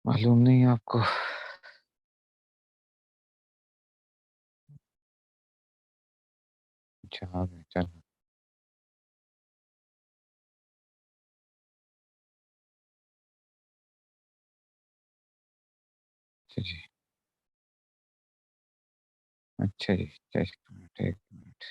मालूम नहीं आपको? अच्छा आ गए, चलो। अच्छा जी। अच्छा जी, एक मिनट, एक मिनट।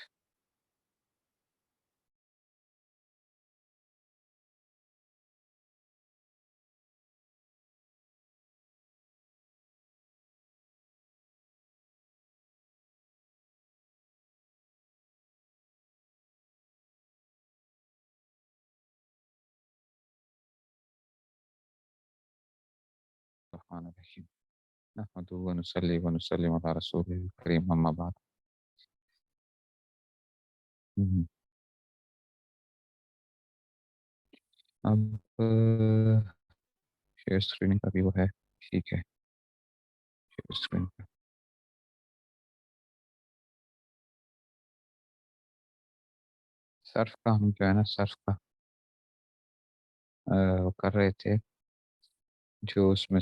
सुब्हान रहीम। नहमदुहु व नुसल्ली व नुसल्लिमु अला रसूलिल करीम, अम्मा बाद। हम्म, अब शेयर स्क्रीनिंग का भी वो है। ठीक है, शेयर स्क्रीन का। सर्फ का हम जो है ना, सर्फ का वो कर रहे थे। जो उसमें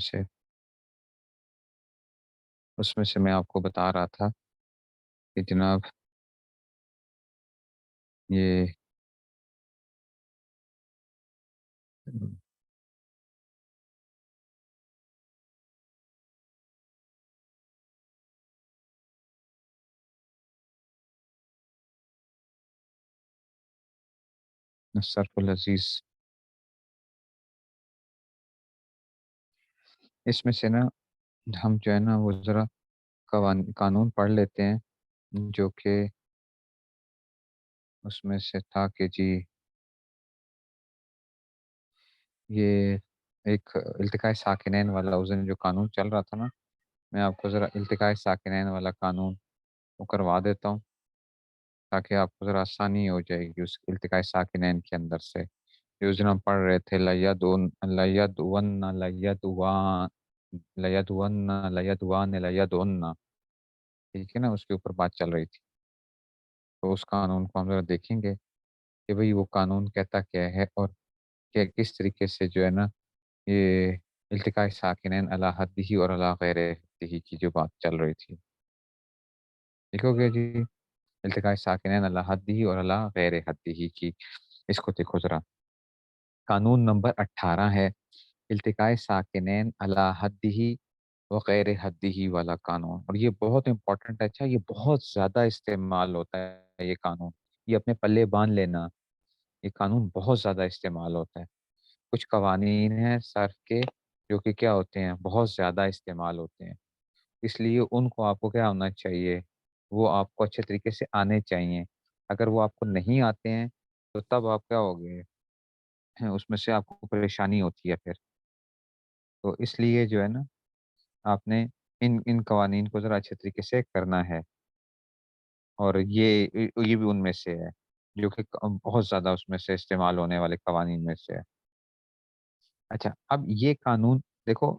से मैं आपको बता रहा था कि जनाब ये सर्फुल अजीज, इसमें से ना हम जो है ना वो ज़रा कानून पढ़ लेते हैं, जो कि उसमें से था कि जी ये एक इल्तिकाए साकिनैन वाला उस दिन जो कानून चल रहा था ना, मैं आपको ज़रा इल्तिकाए साकिनैन वाला कानून वो करवा देता हूँ, ताकि आपको ज़रा आसानी हो जाएगी उस इल्तिकाए साकिनैन के अंदर से। जो उस दिन हम पढ़ रहे थे, लयदुवन्ना, ठीक है ना, उसके ऊपर बात चल रही थी। तो उस कानून को हम ज़रा देखेंगे कि भाई वो कानून कहता क्या है, और क्या किस तरीके से जो है ना ये इल्तिकाए साकिनैन अला हद्दिही और अला गैर हद्दिही की जो बात चल रही थी। ठीक हो गया जी? इल्तिकाए साकिनैन अला हद्दिही और अला गैर हद्दिही की, इसको देखो ज़रा। कानून नंबर 18 है इल्तिकाए साकिनैन अला हद्दिही व गैर हद्दिही वाला कानून, और ये बहुत इंपॉर्टेंट है। अच्छा, ये बहुत ज़्यादा इस्तेमाल होता है ये कानून, ये अपने पल्ले बांध लेना। ये कानून बहुत ज़्यादा इस्तेमाल होता है। कुछ कवानीन हैं सर्फ के जो कि क्या होते हैं, बहुत ज़्यादा इस्तेमाल होते हैं। इसलिए उनको आपको क्या होना चाहिए, वो आपको अच्छे तरीके से आने चाहिए। अगर वो आपको नहीं आते हैं तो तब आप क्या होगे, उसमें से आपको परेशानी होती है फिर। तो इसलिए जो है ना, आपने इन इन कवानीन को ज़रा अच्छे तरीके से करना है, और ये भी उनमें से है जो कि बहुत ज़्यादा उसमें से इस्तेमाल होने वाले कवानीन में से है। अच्छा, अब ये कानून देखो,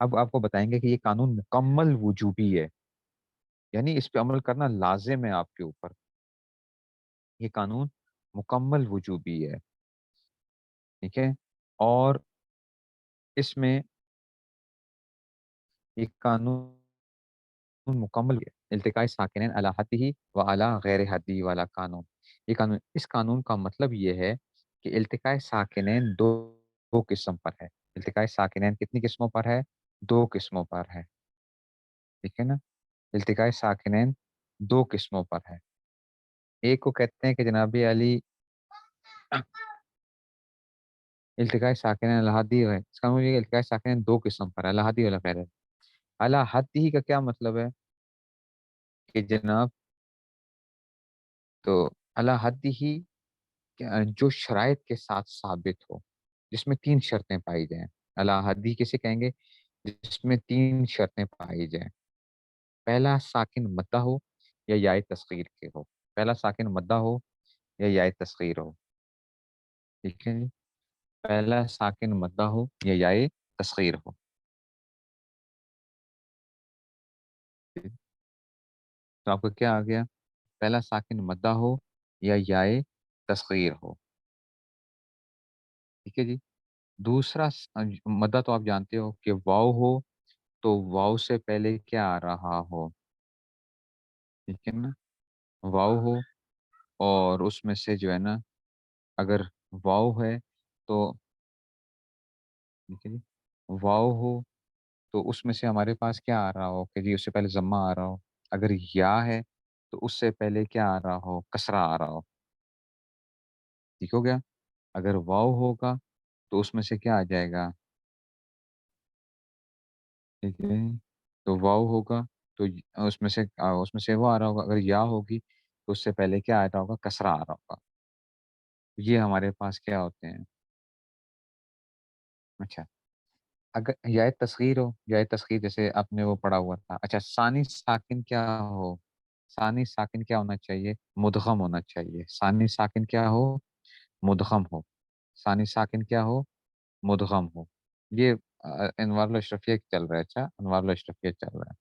अब आपको बताएंगे कि ये कानून मुकम्मल वुजूबी है, यानी इस पे अमल करना लाजिम है आपके ऊपर। ये कानून मुकम्मल वुजूबी है, ठीक है। और इसमें ये कानून मुकम्मल इल्तिकाई साकिनैन अला हद्दिही व अला गैर हद्दिही वाला कानून। ये कानून, इस कानून का मतलब ये है कि इल्तिकाई साकिनैन दो किस्म पर है। इल्तिकाई साकिनैन कितनी किस्मों पर है? दो किस्मों पर है, ठीक है ना। इल्तिकाई साकिनैन दो किस्मों पर है। एक को कहते हैं कि जनाब अली इल्तिकाई साकिनैन अला हद्दी है, इसका मतलब ये है कि इल्तिकाई साकिनैन दो किस्म पर है, अला हद्दी वाला गैर। अला हद्दी का क्या मतलब है कि जनाब, तो अला हद्दी ही जो शराइत के साथ साबित हो, जिसमें तीन शर्तें पाई जाएं। अला हद्दी किसे कहेंगे? जिसमें तीन शर्तें पाई जाएं। पहला साकिन मद्दा हो या याय तस्गीर के हो। पहला साकिन मद्दा हो या याय तस्गीर हो, ठीक है जी। पहला साकिन मद्दा हो या याय तस्गीर हो। तो आपका क्या आ गया? पहला साकिन मद्दा हो या याय तस्गीर हो, ठीक है जी। दूसरा मद्दा तो आप जानते हो कि वाव हो, तो वाव से पहले क्या आ रहा हो, ठीक है ना? वाव हो और उसमें से जो है ना, अगर वाव है तो ठीक है जी, वाव हो तो उसमें से हमारे पास क्या आ रहा हो कि जी उससे पहले ज़म्मा आ रहा हो। अगर या है तो उससे पहले क्या आ रहा हो, कसरा आ रहा हो। ठीक हो गया? अगर वाव होगा तो उसमें से क्या आ जाएगा, ठीक है? तो वाव होगा तो उसमें से वो आ रहा होगा। अगर या होगी तो उससे पहले क्या आ रहा होगा, कसरा आ रहा होगा। ये हमारे पास क्या होते हैं? अच्छा, अगर याए तस्गीर हो, याए तस्गीर जैसे आपने वो पढ़ा हुआ था। अच्छा, सानी साकिन क्या हो? सानी साकिन क्या होना चाहिए? मुदगम होना चाहिए। सानी साकिन क्या हो? मुदगम हो। सानी साकिन क्या हो? मुदगम हो। ये अनवारुल अशरफिया चल रहा है। अच्छा, अनवारुल अशरफिया चल रहा है।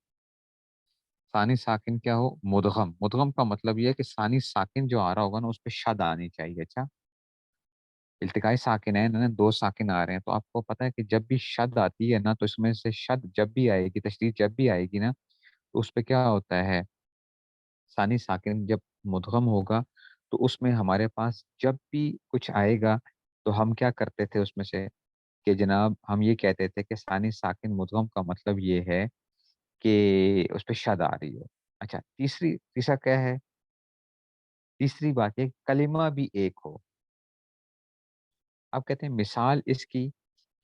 सानी साकिन क्या हो? मुदगम। मुदगम का मतलब ये है कि सानी साकिन जो आ रहा होगा ना, उस पे शद आनी चाहिए। अच्छा, इल्तिकाई साकिन है ना, दो साकिन आ रहे हैं, तो आपको पता है कि जब भी शद आती है ना, तो इसमें से शद जब भी आएगी, तशदीद जब भी आएगी ना, तो उस पे क्या होता है, सानी साकिन जब मुदगम होगा, तो उसमें हमारे पास जब भी कुछ आएगा, तो हम क्या करते थे उसमें से, कि जनाब हम ये कहते थे कि सानी साकिन मुदगम का मतलब ये है कि उस पे शद आ रही हो। अच्छा, तीसरा क्या है? तीसरी बात है कलिमा भी एक हो। आप कहते हैं मिसाल इसकी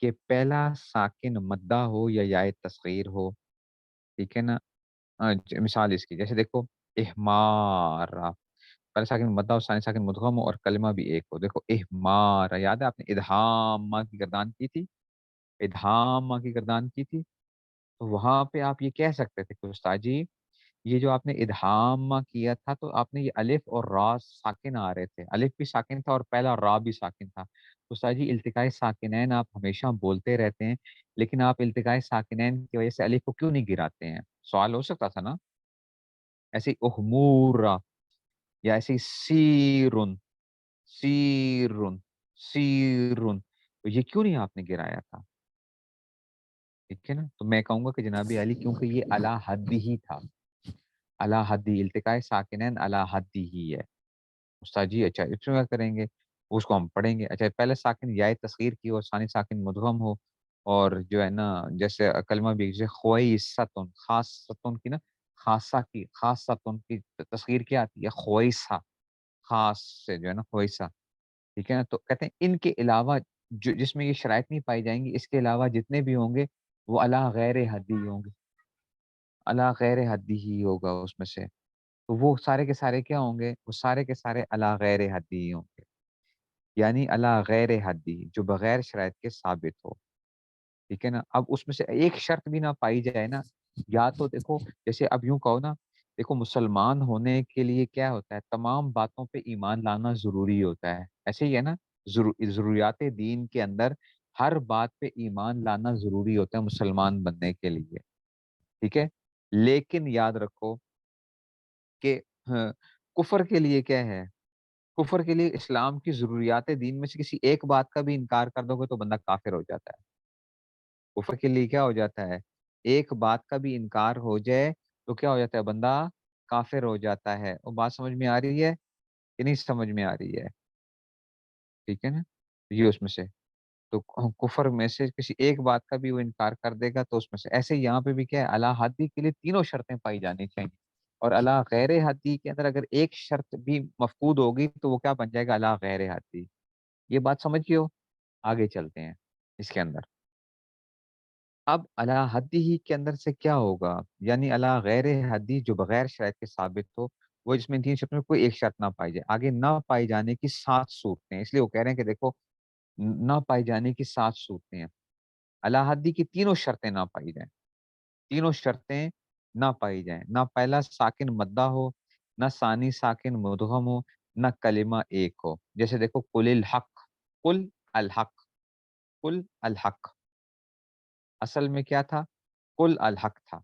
कि पहला साकिन मद्दा हो या याए तस्गीर हो, ठीक है ना? मिसाल इसकी जैसे देखो, इहमारा, पहला साकिन मद्दा और सानी साकिन मुदगम हो और कलिमा भी एक हो। देखो इहमारा, याद है आपने इदहामा की गर्दान की थी, इदहामा की गर्दान की थी, तो वहां पे आप ये कह सकते थे कि उस्ताद जी, ये जो आपने इदहाम किया था, तो आपने ये अलिफ और रा साकिन आ रहे थे, अलिफ भी साकिन था और पहला रा भी साकिन था। तो उस्ताद जी, इल्तिकाई साकिनैन आप हमेशा बोलते रहते हैं, लेकिन आप इल्तिकाई साकिनैन की वजह से अलिफ को क्यों नहीं गिराते हैं? सवाल हो सकता था ना। ऐसे ही उहमूरा, या ऐसे ही सीरुन, सीरुन, सीरुन, तो ये क्यों नहीं आपने गिराया था? ठीक है ना? तो मैं कहूंगा कि जनाबी अली, क्योंकि ये अला हद्दी ही था, अला हद्दी, इल्तिकाई साकिनैन अला हद्दी ही है। उस्ताद जी, अच्छा इसमें क्या करेंगे? उसको हम पढ़ेंगे। अच्छा, पहले साकिन याए तस्गीर की और सानी साकिन मुदगम हो, और जो है ना, जैसे कलमा भी जैसे ख्वाइसतुन, खासतुन की ना, खासा की, खासतुन की तस्गीर क्या आती है? ख्वाइसा, खास से जो है ना ख्वाइसा, ठीक है ना? तो कहते हैं इनके अलावा जो जिसमें ये शराइत नहीं पाई जाएंगी, इसके अलावा जितने भी होंगे वो अला गैर हद्दी होंगे, अला गैर हद्दी ही होगा उसमें से। तो वो सारे के सारे क्या होंगे? वो सारे के सारे अला गैर हद्दी ही होंगे, यानी अला गैर हद्दी, जो बगैर शराइत के साबित हो। ठीक है ना? अब उसमें से एक शर्त भी ना पाई जाए ना, या तो देखो, जैसे अब यूं कहो ना, देखो मुसलमान होने के लिए क्या होता है, तमाम बातों पे ईमान लाना जरूरी होता है, ऐसे ही है ना? जरूरियात दीन के अंदर हर बात पे ईमान लाना जरूरी होता है मुसलमान बनने के लिए। ठीक है, लेकिन याद रखो कि हाँ, कुफर के लिए क्या है, कुफर के लिए इस्लाम की जरूरियात दीन में से किसी एक बात का भी इनकार कर दोगे तो बंदा काफिर हो जाता है। कुफर के लिए क्या हो जाता है, एक बात का भी इनकार हो जाए तो क्या हो जाता है, बंदा काफिर हो जाता है। वो बात समझ में आ रही है कि नहीं समझ में आ रही है? ठीक है ना? ये उसमें से, तो कुफर में से किसी एक बात का भी वो इनकार कर देगा तो उसमें से, ऐसे ही यहाँ पे भी क्या है, अला हद्दी के लिए तीनों शर्तें पाई जानी चाहिए, और अला गैर हद्दी के अंदर अगर एक शर्त भी मफकूद होगी तो वो क्या बन जाएगा, अला गैर हद्दी। ये बात समझियो, आगे चलते हैं इसके अंदर। अब अला हद्दी ही के अंदर से क्या होगा, यानी अला गैर हद्दी जो बगैर शर्त के साबित हो, वो जिसमें इन तीन शर्तों में कोई एक शर्त ना पाई जाए। आगे ना पाई जाने की 7 सूरतें हैं, इसलिए वो कह रहे हैं कि देखो, ना पाई जाने की 7 सूरतें हैं, अला हद्दी की तीनों शर्तें ना पाई जाएं, तीनों शर्तें ना पाई जाएं, ना पहला साकिन मद्दा हो, ना सानी साकिन मुदगम हो, ना कलिमा एक हो। जैसे देखो, कुलिल हक, कुल अल हक, कुल अल हक, असल में क्या था, कुल अल हक था।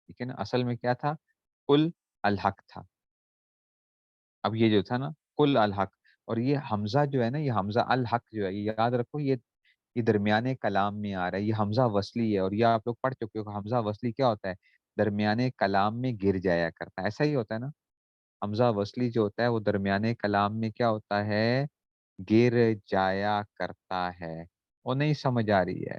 ठीक है ना? असल में क्या था, कुल अल हक था। अब ये जो था ना, कुल अल हक, اور یہ حمزہ جو ہے نا، یہ حمزہ الحق جو ہے، یہ یاد رکھو، یہ درمیانے کلام میں آ رہا ہے، یہ حمزہ وصلی ہے، اور یہ آپ لوگ پڑھ چکے ہو، حمزہ وصلی کیا ہوتا ہے؟ درمیانے کلام میں گر جایا کرتا ہے، ایسا ہی ہوتا ہے نا؟ حمزہ وصلی جو ہوتا ہے وہ درمیانے کلام میں کیا ہوتا ہے؟ گر جایا کرتا ہے۔ وہ نہیں سمجھ آ رہی ہے؟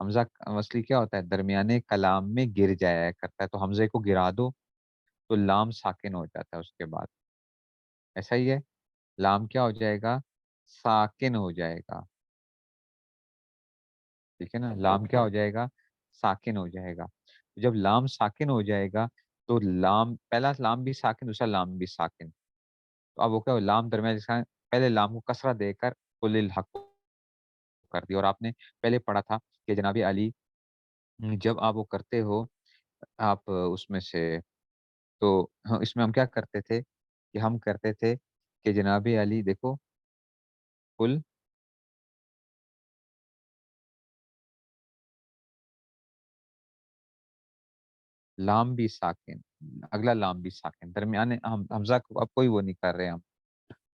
حمزہ وصلی کیا ہوتا ہے؟ درمیانے کلام میں گر جایا کرتا ہے، تو حمزے کو گرا دو تو لام ساکن ہو جاتا ہے اس کے بعد، ایسا ہی ہے؟ لام کیا ہو جائے گا؟ ساکن ہو جائے گا، ٹھیک ہے نا؟ لام کیا ہو جائے گا؟ ساکن ہو جائے گا۔ جب لام ساکن ہو جائے گا تو لام، پہلا لام بھی ساکن، دوسرا لام بھی ساکن، تو اب وہ کیا ہو؟ لام درمیان جیسا، پہلے لام کو کسرہ دے کر قل الحق کر دیا، اور آپ نے پہلے پڑھا تھا کہ جناب علی، جب آپ وہ کرتے ہو، آپ اس میں سے، تو اس میں ہم کیا کرتے تھے کہ ہم کرتے تھے کہ جناب علی دیکھو، قل، لام بھی ساکن، اگلا لام بھی ساکن، درمیانے ہم حمزہ کو اب کوئی وہ نہیں کر رہے ہم،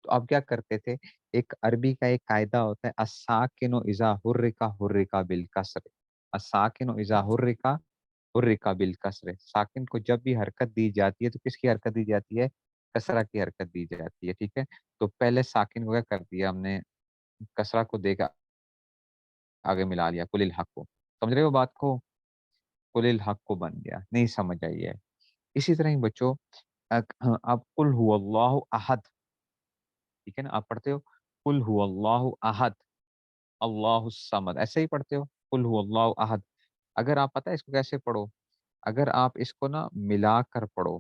تو اب کیا کرتے تھے؟ ایک عربی کا ایک قاعدہ ہوتا ہے، الساکن اذا حرک حرک بالکسر، الساکن اذا حرک حرک بالکسر، ساکن کو جب بھی حرکت دی جاتی ہے تو کس کی حرکت دی جاتی ہے؟ کسرہ کی حرکت دی جاتی ہے، ٹھیک ہے؟ تو پہلے ساکن کو کیا کر دیا ہم نے؟ کسرہ کو دے کر آگے ملا لیا، قل الحق کو، سمجھ رہے ہو بات کو؟ قل الحق کو بن گیا، نہیں سمجھ آئی ہے؟ اسی طرح ہی بچوں، آپ قل هو اللہ احد، ٹھیک ہے نا؟ آپ پڑھتے ہو قل هو اللہ احد اللہ الصمد، ایسے ہی پڑھتے ہو قل هو اللہ احد۔ اگر آپ پتہ ہے اس کو کیسے پڑھو؟ اگر آپ اس کو نا ملا کر پڑھو،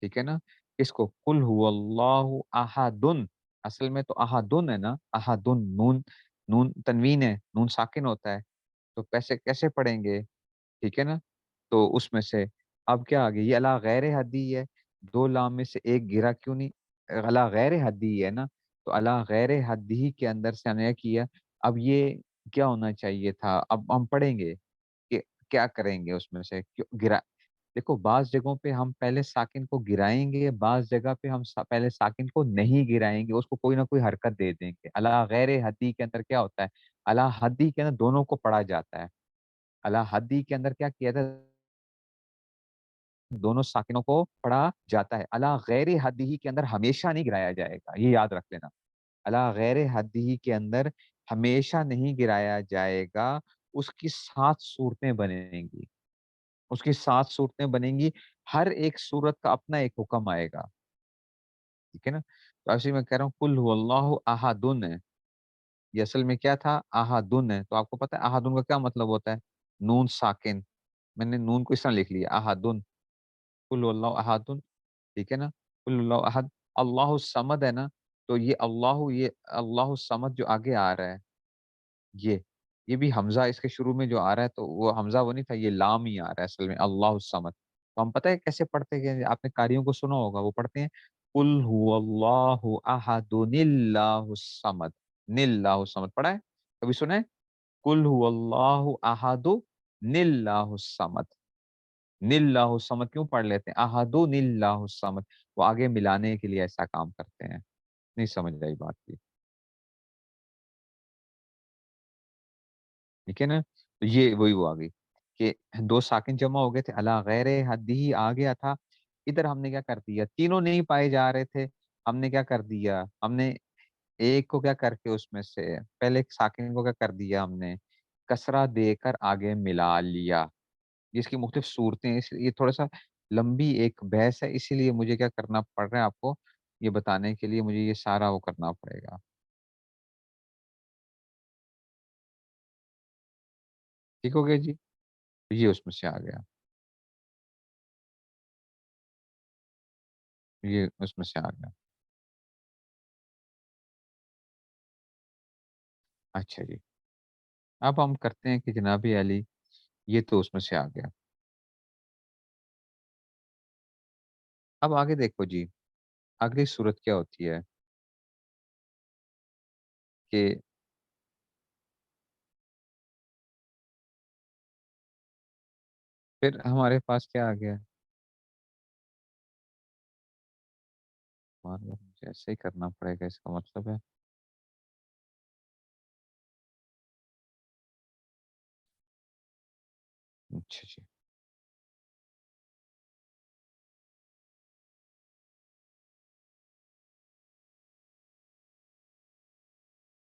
ٹھیک ہے نا؟ اس کو قل هو اللہ احدن، اصل میں تو احدن ہے نا، احدن، نون، نون تنوین ہے، نون ساکن ہوتا ہے، تو کیسے کیسے پڑھیں گے؟ ٹھیک ہے نا؟ تو اس میں سے اب کیا آ گیا؟ یہ اللہ غیر حدی ہے، دو لام میں سے ایک گرا کیوں نہیں؟ اللہ غیر حدی ہے نا، تو اللہ غیر حدی کے اندر سے ہم نے کیا، اب یہ کیا ہونا چاہیے تھا؟ اب ہم پڑھیں گے کہ کیا کریں گے اس میں سے، کیوں گرا؟ دیکھو بعض جگہوں پہ ہم پہلے ساکن کو گرائیں گے، بعض جگہ پہ ہم پہلے ساکن کو نہیں گرائیں گے، اس کو کوئی نہ کوئی حرکت دے دیں گے۔ اللہ غیر حدی کے اندر کیا ہوتا ہے؟ اللہ حدی کے اندر دونوں کو پڑھا جاتا ہے، اللہ حدی کے اندر کیا کیا تھا؟ دونوں ساکنوں کو پڑھا جاتا ہے، اللہ غیر حدی کے اندر ہمیشہ نہیں گرایا جائے گا، یہ یاد رکھ لینا، اللہ غیر حدی کے اندر ہمیشہ نہیں گرایا جائے گا، اس کی 7 صورتیں بنیں گی، اس کی 7 صورتیں بنیں گی، ہر ایک صورت کا اپنا ایک حکم آئے گا، ٹھیک ہے نا؟ تو ایسے میں کہہ رہا ہوں قل هو اللہ احدن ہے، یہ اصل میں کیا تھا؟ احدن ہے، تو آپ کو پتہ ہے احدن کا کیا مطلب ہوتا ہے؟ نون ساکن، میں نے نون کو اس طرح لکھ لیا احدن، قل هو اللہ احدن، ٹھیک ہے نا؟ قل اللہ احد، اللہ الصمد ہے نا، تو یہ اللہ الصمد جو آگے آ رہا ہے، یہ بھی حمزہ اس کے شروع میں جو آ رہا ہے، تو وہ حمزہ وہ نہیں تھا، یہ لام ہی آ رہا ہے اصل میں، اللہ الصمد، تو ہم پتہ ہے کیسے پڑھتے ہیں؟ آپ نے قاریوں کو سنا ہوگا، وہ پڑھتے ہیں قل هو اللہ احد اللہ الصمد، اللہ الصمد پڑھا ہے؟ کبھی سنا ہے؟ قل هو اللہ احد اللہ الصمد، اللہ الصمد کیوں پڑھ لیتے ہیں؟ احد اللہ الصمد، وہ آگے ملانے کے لیے ایسا کام کرتے ہیں، نہیں سمجھ رہی بات کی، ٹھیک ہے نا؟ تو یہ وہی وہ آ گئی کہ دو ساکن جمع ہو گئے تھے، اللہ غیر حد ہی آ گیا تھا، ادھر ہم نے کیا کر دیا؟ تینوں نہیں پائے جا رہے تھے، ہم نے کیا کر دیا؟ ہم نے ایک کو کیا کر کے اس میں سے پہلے ایک ساکن کو کیا کر دیا؟ ہم نے کسرہ دے کر آگے ملا لیا، جس کی مختلف صورتیں، یہ تھوڑا سا لمبی ایک بحث ہے، اسی لیے مجھے کیا کرنا پڑ رہا ہے آپ کو یہ بتانے کے لیے، مجھے یہ سارا وہ کرنا پڑے گا، ٹھیک ہو گیا جی؟ یہ اس میں سے آ گیا، یہ اس میں سے آ گیا، اچھا جی، اب ہم کرتے ہیں کہ جناب علی، یہ تو اس میں سے آ گیا، اب آگے دیکھو جی، اگلی صورت کیا ہوتی ہے کہ پھر ہمارے پاس کیا آ گیا؟ मुझे ऐसे ही करना पड़ेगा, इसका मतलब है। अच्छा जी।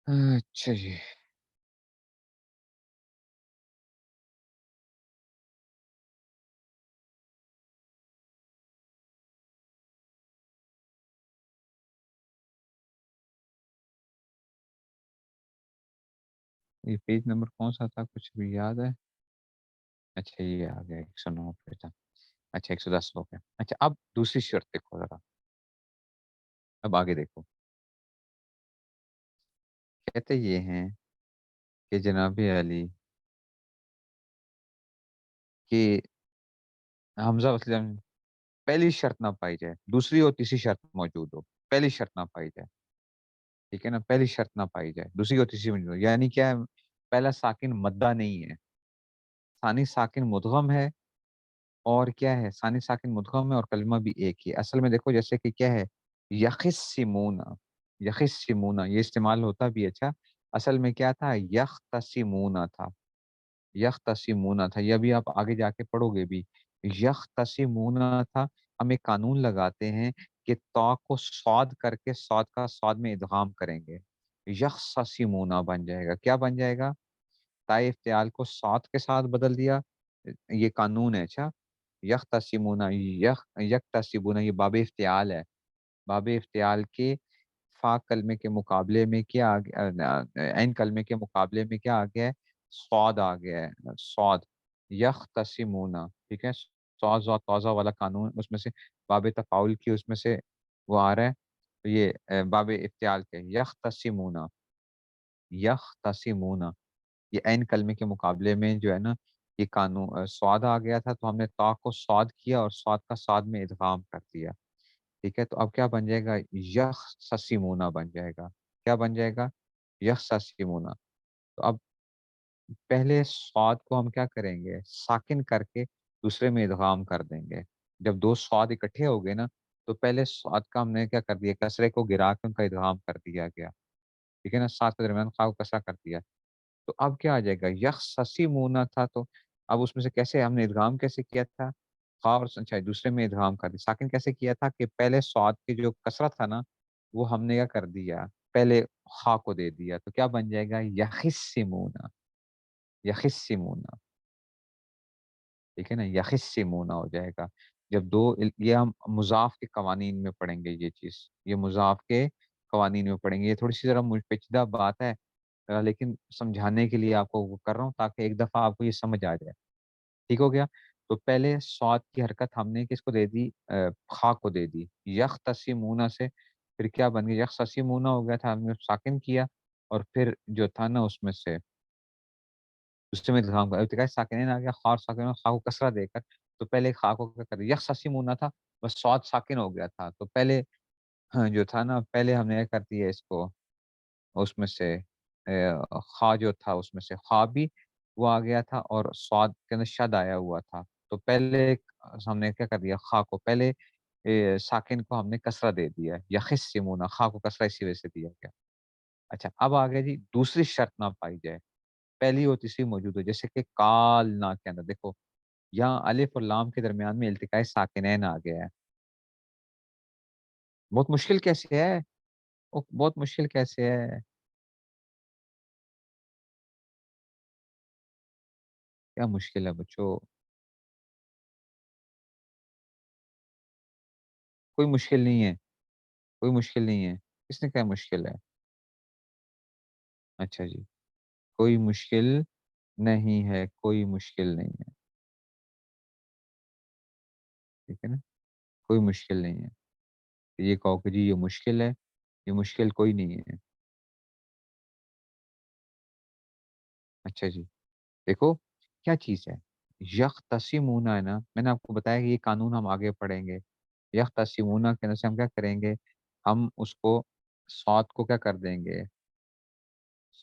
अच्छा जी। ये पेज नंबर कौन-सा था, कुछ भी याद है? अच्छा ये आ गया, 109 पे था। अच्छा 110 हो गया। अच्छा अब दूसरी शर्त देखो ज़रा, अब आगे देखो। कहते ये हैं कि जनाब अली कि हमज़ा वसल्लम पहली शर्त ना पाई जाए, दूसरी और तीसरी शर्त मौजूद हो। पहली शर्त ना पाई जाए, ठीक है ना? पहली शर्त ना पाई जाए, दूसरी और तीसरी मौजूद हो। यानी क्या है? पहला साकिन मद्दा नहीं है, सानी साकिन मुदगम है और क्या है? सानी साकिन मुदगम है और कलमा भी एक ही है। असल में देखो जैसे कि क्या है? यखिस्सिमूना, यखिस्सिमूना ये इस्तेमाल होता भी है, अच्छा, असल में क्या था? यख्तसिमूना था। यख्तसिमूना था, ये अभी आप आगे जाके पढ़ोगे भी। यख्तसिमूना था, हम एक कानून लगाते हैं कि तौ को सॉद करके सॉद का सॉद में इदगाम करेंगे। यख्ससिमूना बन जाएगा, क्या बन जाएगा? ताए इफ्तियाल को सॉद के साथ बदल दिया। ये कानून है, अच्छा। यख्तसिमूना, यख्तसिबूना ये बाब इफ्तियाल है। बाब इफ्तियाल के फ़ा कलमे के मुकाबले में क्या आ गया, ऐन कलमे के मुकाबले में क्या आ गया है? सॉद आ गया है, सॉद। यख्तसिमूना, ठीक है? सॉ ज़ा तौज़ा वाला कानून उसमें से बाब तफ़ाउल की उसमें से वो आ रहा है। तो ये बाब इफ्तियाल के यख्तसिमूना, यख्तसिमूना ये ऐन कलमे के मुकाबले में जो है ना, ये स्वाद आ गया था, तो हमने ता को स्वाद किया और स्वाद का साद में इदगाम कर दिया। ठीक है? तो अब क्या बन जाएगा? यख्ससिमूना बन जाएगा। क्या बन जाएगा? यख्ससिमूना। तो अब पहले स्वाद को हम क्या करेंगे? साकिन करके दूसरे में इदगाम कर देंगे। जब 2 स्वाद इकट्ठे हो गए ना, तो पहले स्वाद का हमने क्या कर दिया? कसरे को गिरा के उनका इदगाम कर दिया गया। ठीक है ना? साद के दरमियान खा को कसरा कर दिया। तो अब क्या आ जाएगा? यख्ससिमूना था, तो अब उसमें से कैसे हमने इदगाम कैसे किया था? ख़ा और अच्छा दूसरे में इदगाम कर दिया। साकिन कैसे किया था कि पहले स्वाद की जो कसरा था ना, वो हमने क्या कर दिया? पहले ख़ा को दे दिया। तो क्या बन जाएगा? यखिस्सिमूना, यखिस्सिमूना, ठीक है ना? यखिस्सिमूना हो जाएगा। जब 2 ये हम मुज़ाफ़ के कवानीन में पढ़ेंगे ये चीज़। ये मुज़ाफ़ के कवानीन में पढ़ेंगे। ये थोड़ी-सी ज़रा पेचीदा बात है, लेकिन समझाने के लिए आपको वो कर रहा हूँ ताकि एक दफ़ा आपको ये समझ आ जाए। ठीक हो गया? तो पहले स्वाद की हरकत हमने किसको दे दी? ख़ा को दे दी। यख्तसिमूना से फिर क्या बन गया? यख्ससिमूना हो गया था, हमने साकिन किया और फिर जो था ना उसमें से उससे में इल्ज़ाम का इर्तिक़ाए साकिनैन आ गया, ख़ा और साकिन ख़ा को कसरा देकर, तो पहले ख़ा को क्या कर दिया? यख्ससिमूना था, बस स्वाद साकिन हो गया था। तो पहले हाँ, जो था ना पहले हमने क्या कर दिया इसको उसमें से ख़ा जो था उसमें से ख़ा भी वो आ गया था और स्वाद के अंदर शद आया हुआ था। तो पहले हमने क्या कर दिया? ख़ा को पहले साकिन को हमने कसरा दे दिया, यखिस्सिमूना ख़ा को कसरा इसी वजह से दिया गया। अच्छा अब आ गया जी दूसरी शर्त ना पाई जाए, पहली और तीसरी मौजूद हो, जैसे कि काल ना के अंदर देखो, यहाँ अलिफ और लाम के दरमियान में इल्तिक़ाए साकिनैन आ गया है। बहुत मुश्किल कैसे है? बहुत मुश्किल कैसे है? क्या मुश्किल है बच्चों? कोई मुश्किल नहीं है, कोई मुश्किल नहीं है। किसने कहा मुश्किल है? अच्छा जी, कोई मुश्किल नहीं है, कोई मुश्किल नहीं है, ठीक है ना? कोई मुश्किल नहीं है। ये कहो कि जी ये मुश्किल है, ये मुश्किल कोई नहीं है। अच्छा जी, देखो क्या चीज़ है? यख्तसिमूना है ना, मैंने आपको बताया कि ये कानून हम आगे पढ़ेंगे। यख्तसिमूना के अंदर से हम क्या करेंगे? हम उसको सॉद को क्या कर देंगे?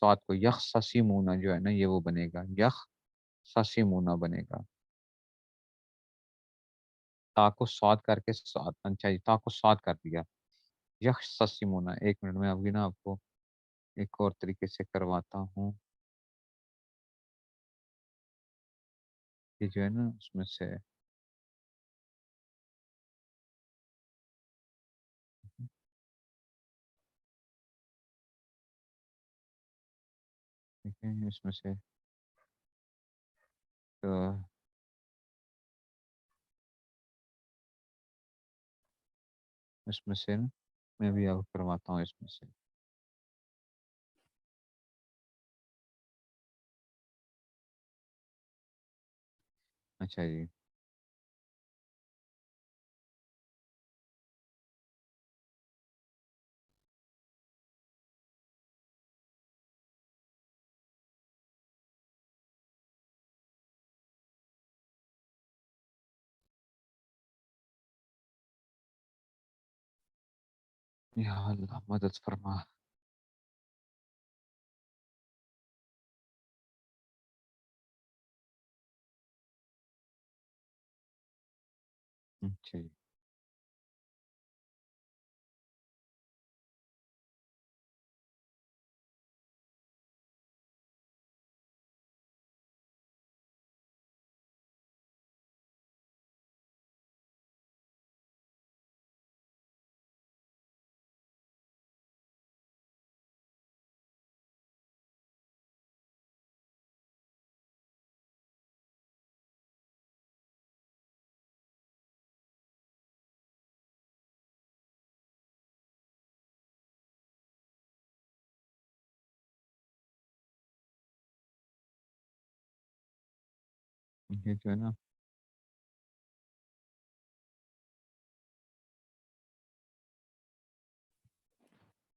सॉद को यख्ससिमूना जो है ना ये वो बनेगा, यख्ससिमूना बनेगा। ता को सॉद करके सॉद अच्छा जी, ता को सॉद कर दिया। यख्ससिमुना। 1 मिनट में अभी ना आपको एक और तरीके से करवाता हूँ। ये जो है ना उसमें से ठीक है, इसमें से तो इसमें से ना मैं भी आपको करवाता हूँ इसमें से। अच्छा जी। या अल्लाह मदद फरमा। अच्छा जी। ये जो है ना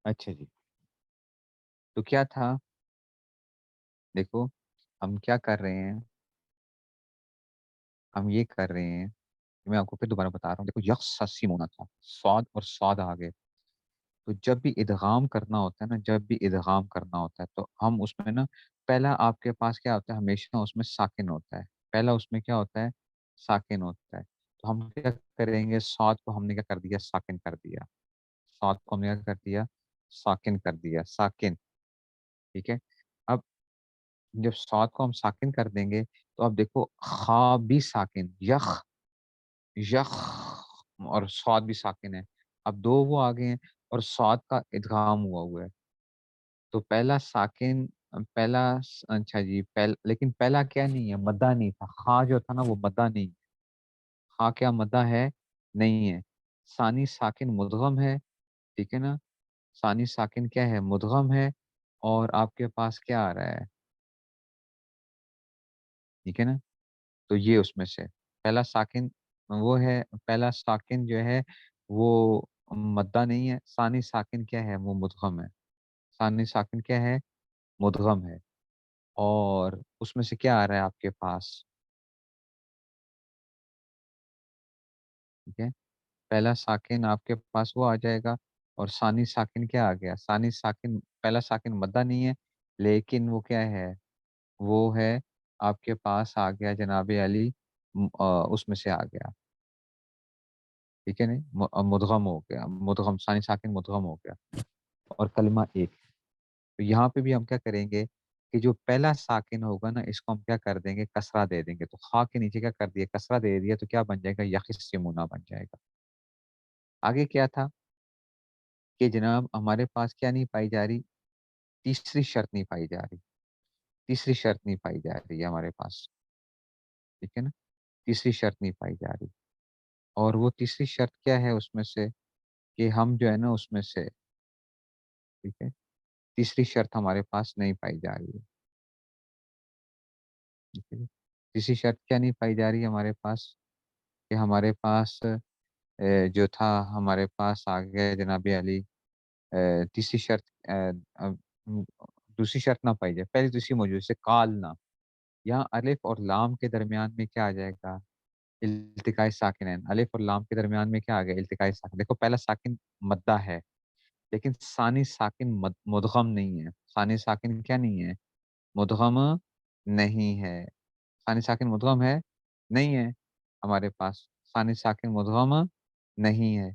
अच्छा जी। तो क्या था, देखो हम क्या कर रहे हैं, हम ये कर रहे हैं, मैं आपको फिर दोबारा बता रहा हूँ। देखो यख्ससिम होना था, स्वाद और स्वाद आ गए। तो जब भी इदगाम करना होता है ना, जब भी इदगाम करना होता है तो हम उसमें ना पहला आपके पास क्या होता है, हमेशा उसमें साकिन होता है। पहला उसमें क्या होता है, साकिन होता है। तो हम क्या करेंगे, स्वाद को हमने क्या कर दिया, साकिन कर दिया। स्वाद को हमने क्या कर दिया, साकिन कर दिया, साकिन। ठीक है। अब जब स्वाद को हम साकिन कर देंगे तो अब देखो खा भी साकिन, यख, यख, और स्वाद भी साकिन है। अब दो वो आ गए हैं और स्वाद का इदगाम हुआ हुआ है। तो पहला साकिन, अच्छा जी, लेकिन पहला क्या नहीं है, मद्दा नहीं था। खा जो था ना वो मद्दा नहीं। खा क्या मद्दा है, नहीं है। सानी साकिन मुदगम है। ठीक है ना। सानी साकिन क्या है, मुदगम है। और आपके पास क्या आ रहा है, ठीक है ना। तो ये उसमें से पहला साकिन वो है, पहला साकिन जो है वो मद्दा नहीं है। सानी साकिन क्या है, वो मुदगम है। सानी साकिन क्या है, मुदगम है। और उसमें से क्या आ रहा है आपके पास, ठीक है। पहला साकिन आपके पास वो आ जाएगा। और सानी साकिन क्या आ गया, सानी साकिन, पहला साकिन मद्दा नहीं है, लेकिन वो क्या है, वो है आपके पास आ गया जनाबे अली, उसमें से आ गया। ठीक है नहीं, मुदगम हो गया, मुदगम, सानी साकिन मुदगम हो गया। और कलमा एक। तो यहाँ पे भी हम क्या करेंगे कि जो पहला साकिन होगा ना, इसको हम क्या कर देंगे, कसरा दे देंगे। तो खा के नीचे क्या कर दिया, कसरा दे दिया, तो क्या बन जाएगा, यखिस्सिमुना बन जाएगा। आगे क्या था कि जनाब हमारे पास क्या नहीं पाई जा रही, तीसरी शर्त नहीं पाई जा रही। तीसरी शर्त नहीं पाई जा रही है हमारे पास। ठीक है ना। तीसरी शर्त नहीं पाई जा रही। और वो तीसरी शर्त क्या है उसमें से, कि हम जो है ना उसमें से, ठीक है, तीसरी शर्त हमारे पास नहीं पाई जा रही है। ठीक है। तीसरी शर्त क्या नहीं पाई जा रही है हमारे पास, कि हमारे पास जो था, हमारे पास आ गया जनाब अली, तीसरी शर्त, उम, दूसरी शर्त ना पाई जाए, पहली दूसरी मौजूद से काल ना। यहाँ अलिफ और लाम के दरमियान में क्या आ जाएगा, इल्तिकाई साकिनैन। अलिफ और लाम के दरमियान में क्या आ गया, इल्तिकाई साकिन। देखो पहला साकिन मद्दा है, लेकिन सानी साकिन मुदगम नहीं है। सानी साकिन क्या नहीं है, मुदगम नहीं है। सानी साकिन मुदगम है, नहीं है हमारे पास। सानी साकिन मुदगम नहीं है।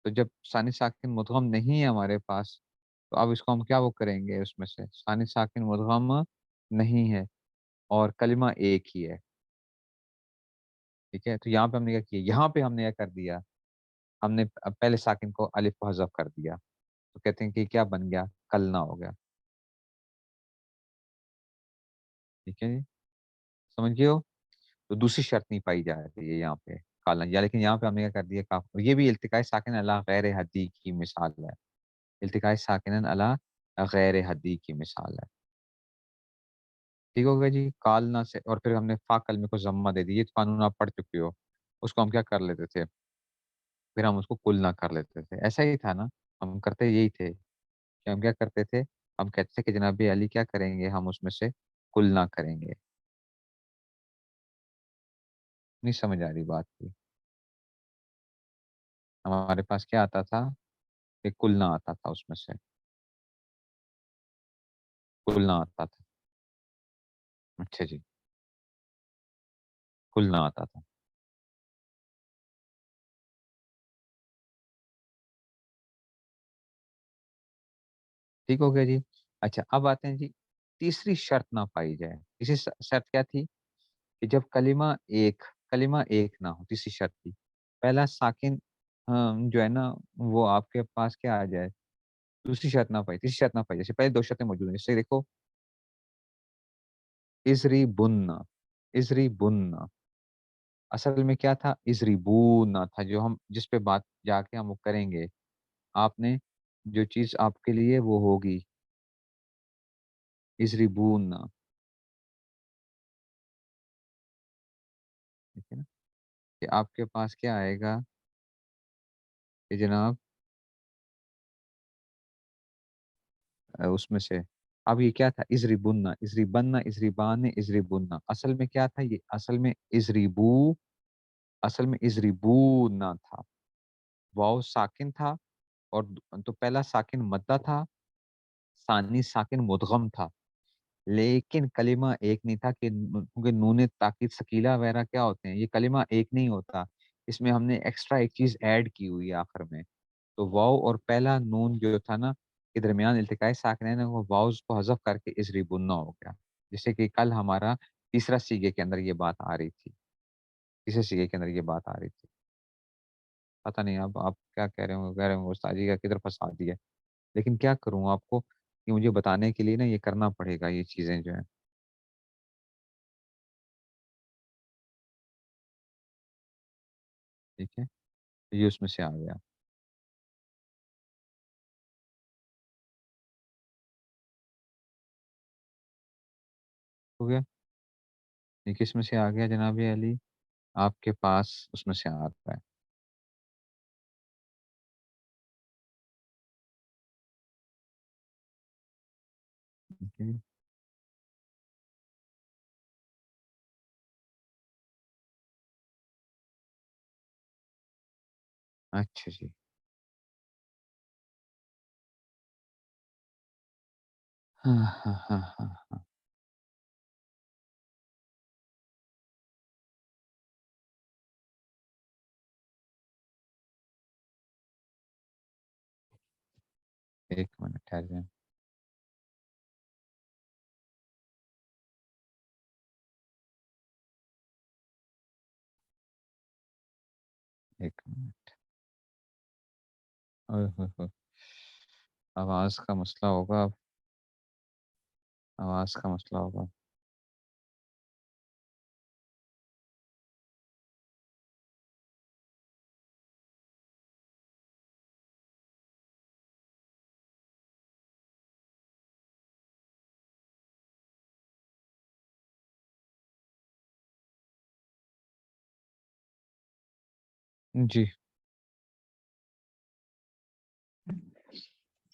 تو جب ثانی ساکن مدغم نہیں ہے ہمارے پاس، تو اب اس کو ہم کیا وہ کریں گے، اس میں سے ثانی ساکن مدغم نہیں ہے اور کلمہ ایک ہی ہے، ٹھیک ہے، تو یہاں پہ ہم نے کیا کیا، یہاں پہ ہم نے کیا کر دیا، ہم نے پہلے ساکن کو الف کو حذف کر دیا، تو کہتے ہیں کہ کیا بن گیا، کلنا ہو گیا، ٹھیک ہے جی، سمجھ گئے ہو؟ تو دوسری شرط نہیں پائی جا رہی ہے یہاں پہ کالن، یا لیکن یہاں پہ ہم نے کیا کر دیا کاف، یہ بھی التقاء ساکن علی غیر حدی کی مثال ہے، التقاء ساکن علی غیر حدی کی مثال ہے، ٹھیک ہو گیا جی، کالنا سے، اور پھر ہم نے فا کلمے کو ضمہ دے دی، یہ قانون آپ پڑھ چکے ہو، اس کو ہم کیا کر لیتے تھے، پھر ہم اس کو کل نہ کر لیتے تھے، ایسا ہی تھا نا، ہم کرتے یہی تھے کہ ہم کیا کرتے تھے، ہم کہتے تھے کہ جناب علی کیا کریں گے، ہم اس میں سے کل نہ کریں گے، نہیں سمجھ آ رہی بات کی، ہمارے پاس کیا آتا تھا کہ کل نہ آتا تھا، اس میں سے کل نہ آتا تھا، اچھا جی، کل نہ آتا تھا، ٹھیک ہو گیا جی، اچھا اب آتے ہیں جی، تیسری شرط نہ پائی جائے، تیسری شرط کیا تھی کہ جب کلمہ ایک نہ ہو، تیسری شرط تھی، پہلا ساکن جو ہے نا وہ آپ کے پاس کیا آ جائے، دوسری شرط نہ پائی، تیسری شرط نہ پائی، جیسے پہلے دو شرطیں موجود ہیں، جیسے دیکھو ازری بننا، ازری بننا، اصل میں کیا تھا، ازری بونا تھا، جو ہم جس پہ بات جا کے ہم وہ کریں گے، آپ نے جو چیز آپ کے لیے وہ ہوگی، ازری بونا، ٹھیک ہے نا، کہ آپ کے پاس کیا آئے گا کہ جناب اس میں سے، اب یہ کیا تھا، ازری بننا، ازری بننا، ازری بان، ازری بننا، اصل میں کیا تھا یہ، اصل میں ازری بو، اصل میں ازری بو نہ تھا، واؤ ساکن تھا، اور تو پہلا ساکن مدہ تھا، ثانی ساکن مدغم تھا، لیکن کلمہ ایک نہیں تھا، کہ کیونکہ نون تاکید ثقیلہ وغیرہ کیا ہوتے ہیں، یہ کلمہ ایک نہیں ہوتا، اس میں ہم نے ایکسٹرا ایک چیز ایڈ کی ہوئی ہے آخر میں، تو واؤ اور پہلا نون جو تھا نا کے درمیان التقاء ساکنین ہے، وہ واؤز کو حذف کر کے ازری بننا ہو گیا، جیسے کہ کل ہمارا تیسرا سیگے کے اندر یہ بات آ رہی تھی، تیسرے سیگے کے اندر یہ بات آ رہی تھی، پتہ نہیں اب آپ کیا کہہ رہے ہوں استاد جی کا کدھر پھنسا دیا، لیکن کیا کروں آپ کو، کہ مجھے بتانے کے لیے نا یہ کرنا پڑے گا، یہ چیزیں جو ہیں، ٹھیک ہے، یہ اس میں سے آ گیا، ہو گیا، یہ کس میں سے آ گیا جناب علی، آپ کے پاس اس میں سے آ رہا ہے، ٹھیک ہے جی؟ اچھا جی، ہاں ہاں ہاں ہاں ہاں، ایک منٹ ٹھہر جائیں، ایک منٹ، اوئے ہوئے ہوئے، آواز کا مسئلہ ہوگا اب، آواز کا مسئلہ ہوگا، جی،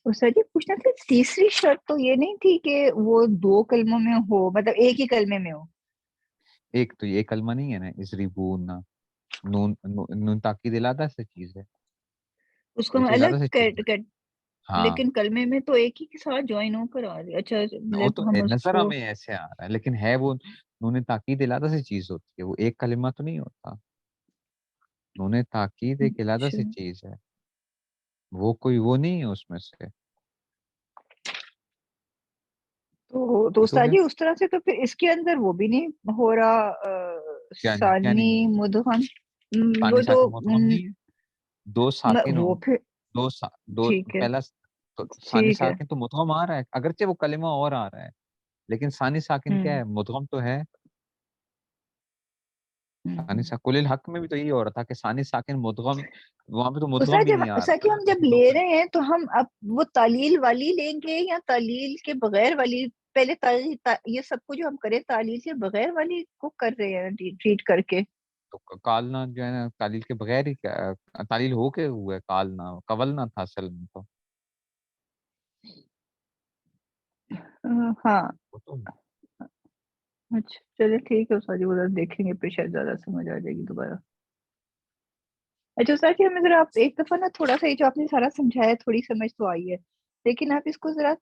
استاد جی پوچھنا تھا، تیسری شرط تو یہ نہیں تھی کہ وہ دو کلموں میں ہو، مطلب ایک ہی کلمے میں ہو؟ ایک تو یہ کلمہ نہیں ہے نا، ازری بونا، نون تاکید علادہ سے چیز ہے، اس کو یہ ہم تو الگ علادہ سے چیز ہے، کٹ، ہاں، لیکن کلمے میں تو ایک ہی کے ساتھ جوائن ہو کر آ رہی ہے، اچھا وہ مطلب تو ہم اس نظر کو، ہمیں ایسے آ رہا ہے، لیکن ہے وہ نون تاکید علادہ سے چیز ہوتی ہے، وہ ایک کلمہ تو نہیں ہوتا، نون تاکید ایک علادہ اچھا سے چیز ہے، वो कोई वो नहीं है उसमें से। तो ठीक हो उस्ताद गया? जी उस तरह से तो फिर इसके अंदर वो भी नहीं हो रहा, क्या नहीं सानी हो रहा? मुदगम। सानी वो तो साकिन मुदगम नहीं है। दो साकिन हो, वो फिर दो ठीक है, पहला तो सानी ठीक है। साकिन तो मुदगम आ रहा है, अगरचे वो कलिमा और आ रहा है, लेकिन सानी साकिन क्या हम्म है, मुदगम तो है। सानी हम्म। सा कुलिल हक में भी तो यही हो रहा था कि सानी साकिन मुदगम, वहां पे तो मुदगम उस्ताद भी जब नहीं आ रहा उस्ताद जी था, हम जब लेकिन वो ले रहे हैं तो हम अब वो तालील वाली लेंगे या तालील के बगैर वाली? पहले ये सब कुछ जो हम करें तालील के बगैर वाली को कर रहे हैं ट्रीट करके। तो कालना जो है ना, तालील के बगैर ही क्या तालील हो के हुआ है, कालना कवलना था असल में तो। हाँ। वो तो अच्छा चलिए ठीक है उस्ताद जी, उधर देखेंगे फिर शायद ज्यादा समझ आ जाएगी दोबारा। अच्छा उस्ताद जी हमें जरा आप एक दफा ना थोड़ा सा, ये जो आपने सारा समझाया थोड़ी समझ तो आई है, लेकिन आप इसको जरा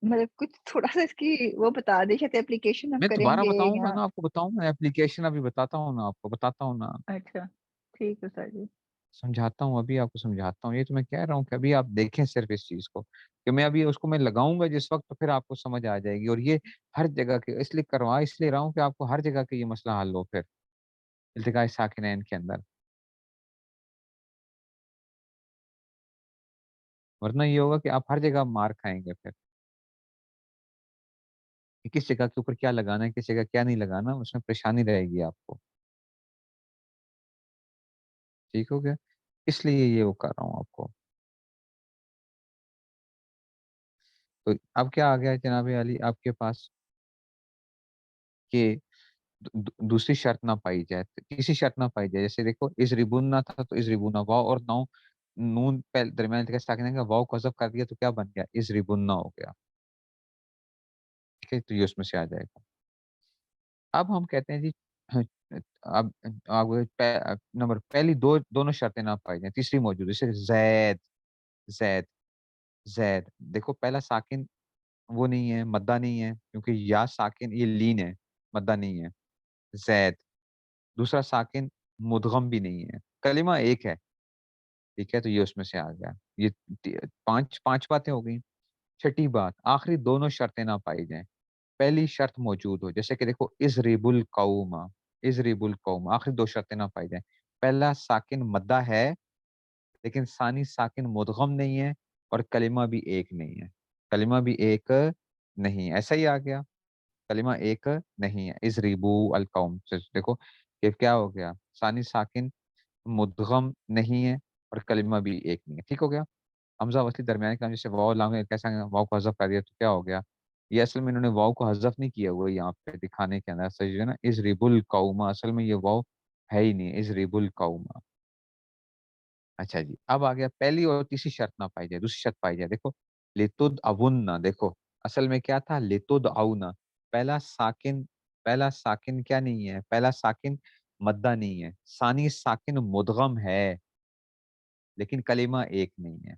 मतलब कुछ थोड़ा सा इसकी वो बता दें, शायद एप्लीकेशन हम मैं दोबारा करेंगे बताऊंगा या। ना आपको, बताऊंगा एप्लीकेशन अभी बताता हूँ ना आपको, बताता हूँ ना, अच्छा ठीक है उस्ताद जी। समझाता हूँ अभी आपको, समझाता हूँ। ये तो मैं कह रहा हूँ कि अभी आप देखें सिर्फ इस चीज को, कि मैं अभी उसको मैं लगाऊंगा जिस वक्त, तो फिर आपको समझ आ जाएगी। और ये हर जगह के इसलिए करवा इसलिए रहा हूँ कि आपको हर जगह के ये मसला हल हो फिर इल्तिकाए साकिनैन के अंदर, वरना ये होगा कि आप हर जगह मार खाएंगे फिर, कि किस जगह के ऊपर क्या लगाना है, किस जगह क्या नहीं लगाना, उसमें परेशानी रहेगी आपको। ठीक हो गया? इसलिए ये वो कर रहा हूँ आपको। तो अब क्या आ गया है जनाब अली आपके पास, कि दूसरी शर्त ना पाई जाए, तीसरी शर्त ना पाई जाए। जैसे देखो इस रिबुन ना था तो इस रिबुना, वाव और नाउ, नून पहले दरमियान का साकिन का, वाव को हज़फ कर दिया तो क्या बन गया, इस रिबुना हो गया। ठीक है, तो ये उसमें से आ जाएगा। अब हम कहते हैं जी अब नंबर पहली दोनों शर्तें ना पाई जाए, तीसरी मौजूद है। जैसे जैद, जैद, जैद, देखो पहला साकिन वो नहीं है, मद्दा नहीं है, क्योंकि या साकिन ये लीन है, मद्दा नहीं है। जैद, दूसरा साकिन मुदगम भी नहीं है, कलिमा एक है। ठीक है, तो ये उसमें से आ गया। ये पांच पांच बातें हो गई। छठी बात, आखिरी दोनों शर्तें ना पाई जाएं, पहली शर्त मौजूद हो। जैसे कि देखो इजरिबुल कौमा, इजरिबुल कौमा, आखिरी दो शर्तें ना पाई जाएं। पहला साकिन मद्दा है, लेकिन सानी साकिन मुदगम नहीं है, और कलिमा भी एक नहीं है, कलिमा भी एक नहीं है। ऐसा ही आ गया, कलिमा एक नहीं है। इजरिबू अल कौम से देखो ये क्या हो गया, सानी साकिन मुदगम नहीं है, और कलिमा भी एक नहीं है। ठीक हो गया? हमजा वसली दरमियान का, जैसे वाव लाम है, कैसा वाव को हज़फ कर दिया तो क्या हो गया, ये असल में इन्होंने वाव को हज़फ नहीं किया हुआ है यहाँ पे दिखाने के अंदर, सही है ना। इस रिबुल कौमा, असल में ये वाव है ही नहीं, इस रिबुल कौमा। अच्छा जी, अब आ गया पहली और तीसरी शर्त ना पाई जाए, दूसरी शर्त पाई जाए। देखो लितुद अवुन्ना, देखो असल में क्या था, लितुद अउना, पहला साकिन, पहला साकिन क्या नहीं है, पहला साकिन मद्दा नहीं है, सानी साकिन मुदगम है, लेकिन कलिमा एक नहीं है,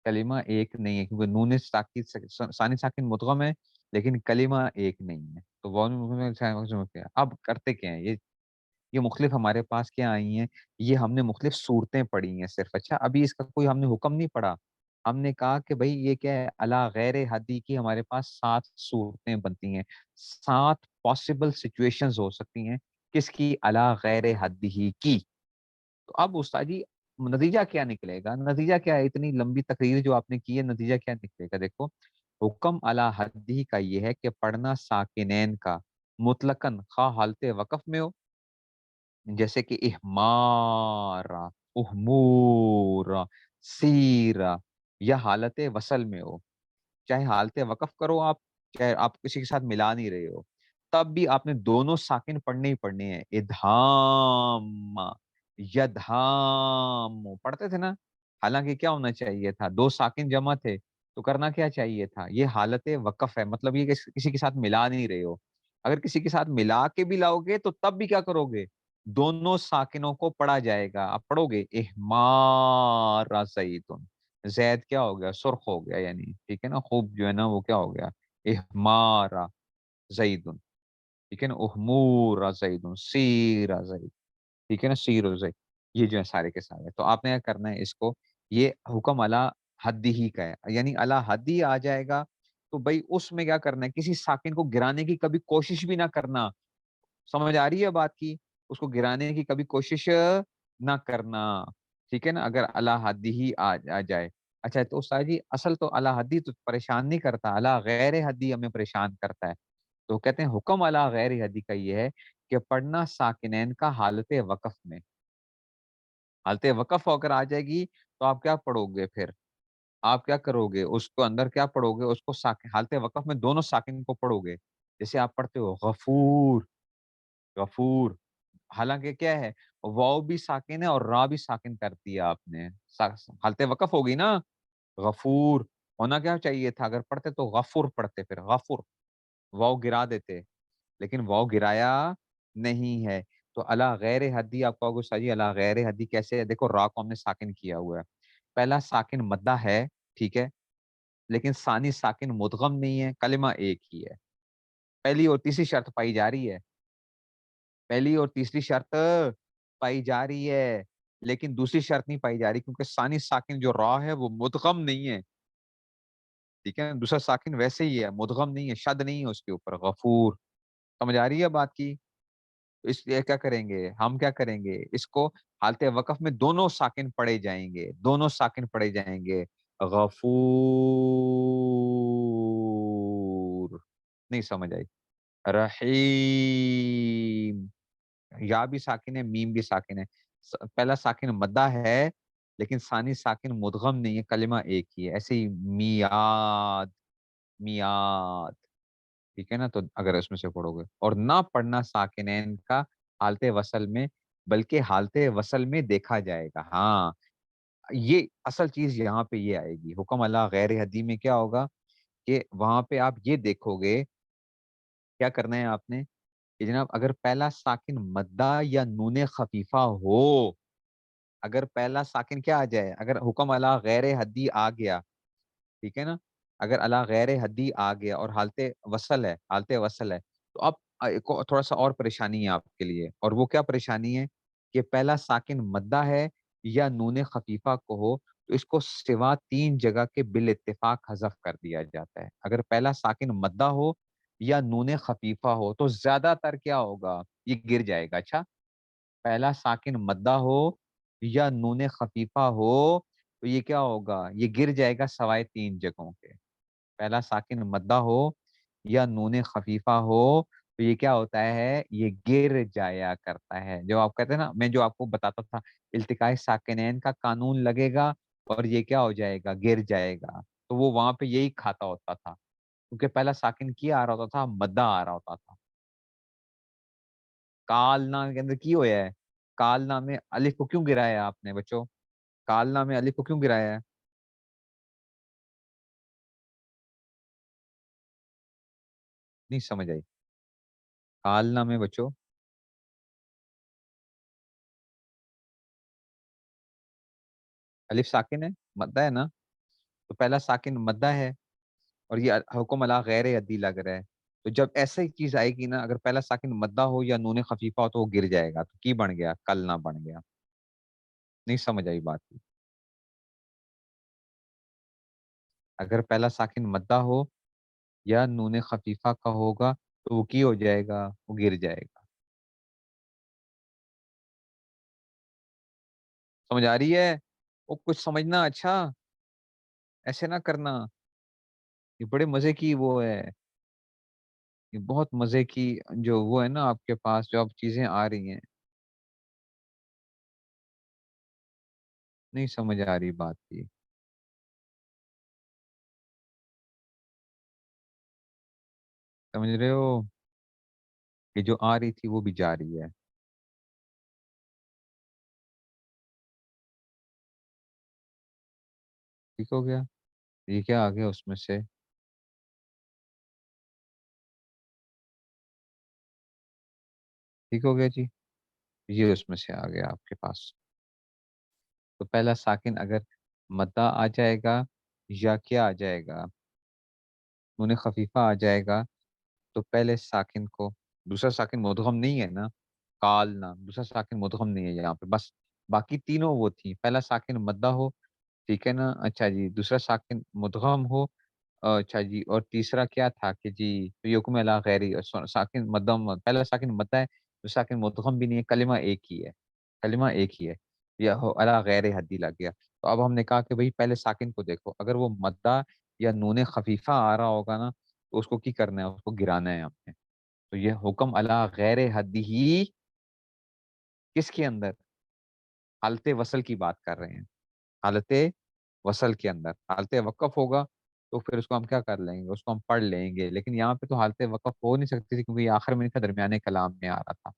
कलिमा एक नहीं है, क्योंकि नून साकिन सानी साकिन मुदगम है, लेकिन कलिमा एक नहीं है। तो अब करते क्या है, ये मुख्तलिफ हमारे पास क्या आई हैं, ये हमने मुख्तलिफ सूरतें पढ़ी हैं सिर्फ। अच्छा, अभी इसका कोई हमने हुक्म नहीं पढ़ा, हमने कहा कि भाई ये क्या है, अला गैर हदी की हमारे पास 7 सूरतें बनती हैं, 7 पॉसिबल सिचुएशंस हो सकती हैं, किसकी, अला गैर हदी की। तो अब उस्ताद जी नतीजा क्या निकलेगा, नतीजा क्या है, इतनी लंबी तकरीर जो आपने की है, नतीजा क्या निकलेगा। देखो हुक्म अला हदी का ये है कि पढ़ना साकिनैन का मुतलकन, खा हालते वक़फ़ में हो, जैसे कि इहमारा, उहमूरा, सीरा, या हालत वसल में हो, चाहे हालत वक़फ़ करो आप, चाहे आप किसी के साथ मिला नहीं रहे हो, तब भी आपने दोनों साकिन पढ़ने ही पढ़ने हैं। इदहाम, यदहाम पढ़ते थे ना, हालांकि क्या होना चाहिए था, दो साकिन जमा थे, तो करना क्या चाहिए था, ये हालत वक़फ़ है, मतलब ये किसी के साथ मिला नहीं रहे हो। अगर किसी के साथ मिला के भी लाओगे तो तब भी क्या करोगे, दोनों साकिनों को पढ़ा जाएगा। आप पढ़ोगे इहमारा सईदुन, जैद क्या हो गया, सुर्ख हो गया, यानी ठीक है ना, खूब जो है ना वो क्या हो गया, इहमारा जईदुन। ठीक है ना, उहमूरा जईदुन, सीरा जईद, ठीक है ना, सीर जईद। یہ جو ہے سارے کے سارے. تو آپ نے کیا کرنا ہے اس کو, یہ حکم علی حد ہی کا ہے, یعنی علی حد ہی آ جائے گا تو بھائی اس میں کیا کرنا ہے, کسی ساکن کو گرانے کی کبھی کوشش بھی نہ کرنا. سمجھ آ رہی ہے بات کی, اس کو گرانے کی کبھی کوشش نہ کرنا, ٹھیک ہے نا, اگر علی حد ہی آ جائے. اچھا تو استاد جی اصل تو علی حد ہی تو پریشان نہیں کرتا, علی غیر حد ہی ہمیں پریشان کرتا ہے. تو کہتے ہیں حکم علی غیر حد کا یہ ہے کہ پڑھنا ساکنین کا حالت وقف میں. حالت وقف ہو کر آ جائے گی تو آپ کیا پڑھو گے, پھر آپ کیا کرو گے, اس کو اندر کیا پڑھو گے, اس کو حالت وقف میں دونوں ساکن کو پڑھو گے. جیسے آپ پڑھتے ہو غفور, غفور, حالانکہ کیا ہے, واؤ بھی ساکن ہے اور را بھی ساکن کر دیا آپ نے, حالت وقف ہوگی نا. غفور ہونا کیا چاہیے تھا, اگر پڑھتے تو غفور پڑھتے, پھر غفور واؤ گرا دیتے, لیکن واؤ گرایا نہیں ہے. تو اللہ غیر حدی آپ کہو گے ساجی اللہ غیر حدی کیسے ہے, دیکھو را کو ہم نے ساکن کیا ہوا ہے. پہلا ساکن مدہ ہے, ٹھیک ہے, لیکن ثانی ساکن مدغم نہیں ہے, کلمہ ایک ہی ہے. پہلی اور تیسری شرط پائی جا رہی ہے, پہلی اور تیسری شرط پائی جا رہی ہے, لیکن دوسری شرط نہیں پائی جا رہی, کیونکہ ثانی ساکن جو را ہے وہ مدغم نہیں ہے, ٹھیک ہے. دوسرا ساکن ویسے ہی ہے, مدغم نہیں ہے, شد نہیں ہے اس کے اوپر. غفور, سمجھ آ رہی ہے بات کی. تو اس لیے کیا کریں گے, ہم کیا کریں گے, اس کو حالت وقف میں دونوں ساکن پڑھے جائیں گے, دونوں ساکن پڑھے جائیں گے. غفور, نہیں سمجھ آئی. رحیم, یا بھی ساکن ہے, میم بھی ساکن ہے. پہلا ساکن مدہ ہے لیکن ثانی ساکن مدغم نہیں ہے, کلمہ ایک ہی ہے. ایسے ہی میاد, میاد, ٹھیک ہے نا. تو اگر اس میں سے پڑھو گے, اور نہ پڑھنا ساکنین کا حالت وصل میں, بلکہ حالت وصل میں دیکھا جائے گا. ہاں یہ اصل چیز یہاں پہ یہ آئے گی. حکم اللہ غیر حدی میں کیا ہوگا کہ وہاں پہ آپ یہ دیکھو گے, کیا کرنا ہے آپ نے کہ جناب اگر پہلا ساکن مدہ یا نون خفیفہ ہو, اگر پہلا ساکن کیا آ جائے, اگر حکم اللہ غیر حدی آ گیا, ٹھیک ہے نا, اگر اللہ غیر حدی آ گیا اور حالت وصل ہے, حالت وصل ہے, تو اب تھوڑا سا اور پریشانی ہے آپ کے لیے. اور وہ کیا پریشانی ہے کہ پہلا ساکن مدہ ہے یا نون خفیفہ کو ہو تو اس کو سوا 3 جگہ کے بالاتفاق حذف کر دیا جاتا ہے. اگر پہلا ساکن مدہ ہو یا نون خفیفہ ہو تو زیادہ تر کیا ہوگا, یہ گر جائے گا. اچھا, پہلا ساکن مدہ ہو یا نون خفیفہ ہو تو یہ کیا ہوگا, یہ گر جائے گا سوائے 3 جگہوں کے. پہلا ساکن مدہ ہو یا نون خفیفہ ہو تو یہ کیا ہوتا ہے, یہ گر جایا کرتا ہے. جو آپ کہتے ہیں نا, میں جو آپ کو بتاتا تھا التقاء ساکنین کا قانون لگے گا اور یہ کیا ہو جائے گا, گر جائے گا. تو وہ وہاں پہ یہی کھاتا ہوتا تھا, کیونکہ پہلا ساکن کیا آ رہا ہوتا تھا, مدہ آ رہا ہوتا تھا. کالنا کے اندر کی ہویا ہے, کالنا میں الف کو کیوں گرایا ہے آپ نے بچوں, کالنا میں الف کو کیوں گرایا ہے, نہیں سمجھ آئی. کالنا میں بچوں الف ساکن ہے, مدہ ہے نا, تو پہلا ساکن مدہ ہے اور یہ حکم اللہ غیر عدی لگ رہا ہے. تو جب ایسا ہی چیز آئے گی نا, اگر پہلا ساکن مدہ ہو یا نون خفیفہ ہو تو وہ گر جائے گا. تو کی بن گیا, کل نہ بن گیا. نہیں سمجھ آئی بات کی. اگر پہلا ساکن مدہ ہو یا نون خفیفہ کا ہوگا تو وہ کی ہو جائے گا, وہ گر جائے گا. سمجھ آ رہی ہے, وہ کچھ سمجھنا, اچھا ایسے نہ کرنا. یہ بڑے مزے کی وہ ہے, یہ بہت مزے کی جو وہ ہے نا آپ کے پاس, جو اب چیزیں آ رہی ہیں, نہیں سمجھ آ رہی بات کی. سمجھ رہے ہو, کہ جو آ رہی تھی وہ بھی جا رہی ہے. ٹھیک ہو گیا, یہ کیا آ گیا اس میں سے, ٹھیک ہو گیا جی, یہ اس میں سے آ گیا آپ کے پاس. تو پہلا ساکن اگر مدہ آ جائے گا یا کیا آ جائے گا, نون خفیفہ آ جائے گا, تو پہلے ساکن کو, دوسرا ساکن مدغم نہیں ہے نا, کال نہ دوسرا ساکن مدغم نہیں ہے یہاں پہ, بس باقی تینوں وہ تھیں، پہلا ساکن مدہ ہو، ٹھیک ہے نا، اچھا جی، دوسرا ساکن مدغم ہو، اچھا جی، اور تیسرا کیا تھا کہ جی یکم علی غیری، ساکن مدم، پہلا ساکن مدہ ہے، دوسرا ساکن مدغم بھی نہیں ہے، کلمہ ایک ہی ہے، کلمہ ایک ہی ہے، یا ہو علی غیر حدی لگ گیا۔ تو اب ہم نے کہا کہ بھئی پہلے ساکن کو دیکھو، اگر وہ مدہ یا نون خفیفہ آ رہا ہوگا نا تو اس کو کی کرنا ہے، اس کو گرانا ہے ہم نے۔ تو یہ حکم علی غیر حدی ہی کس کے اندر؟ حالت وصل کی بات کر رہے ہیں، حالت وصل کے اندر۔ حالت وقف ہوگا تو پھر اس کو ہم کیا کر لیں گے، اس کو ہم پڑھ لیں گے، لیکن یہاں پہ تو حالت وقف ہو نہیں سکتی تھی کیونکہ یہ آخر میں نہیں تھا، درمیانے کلام میں آ رہا تھا،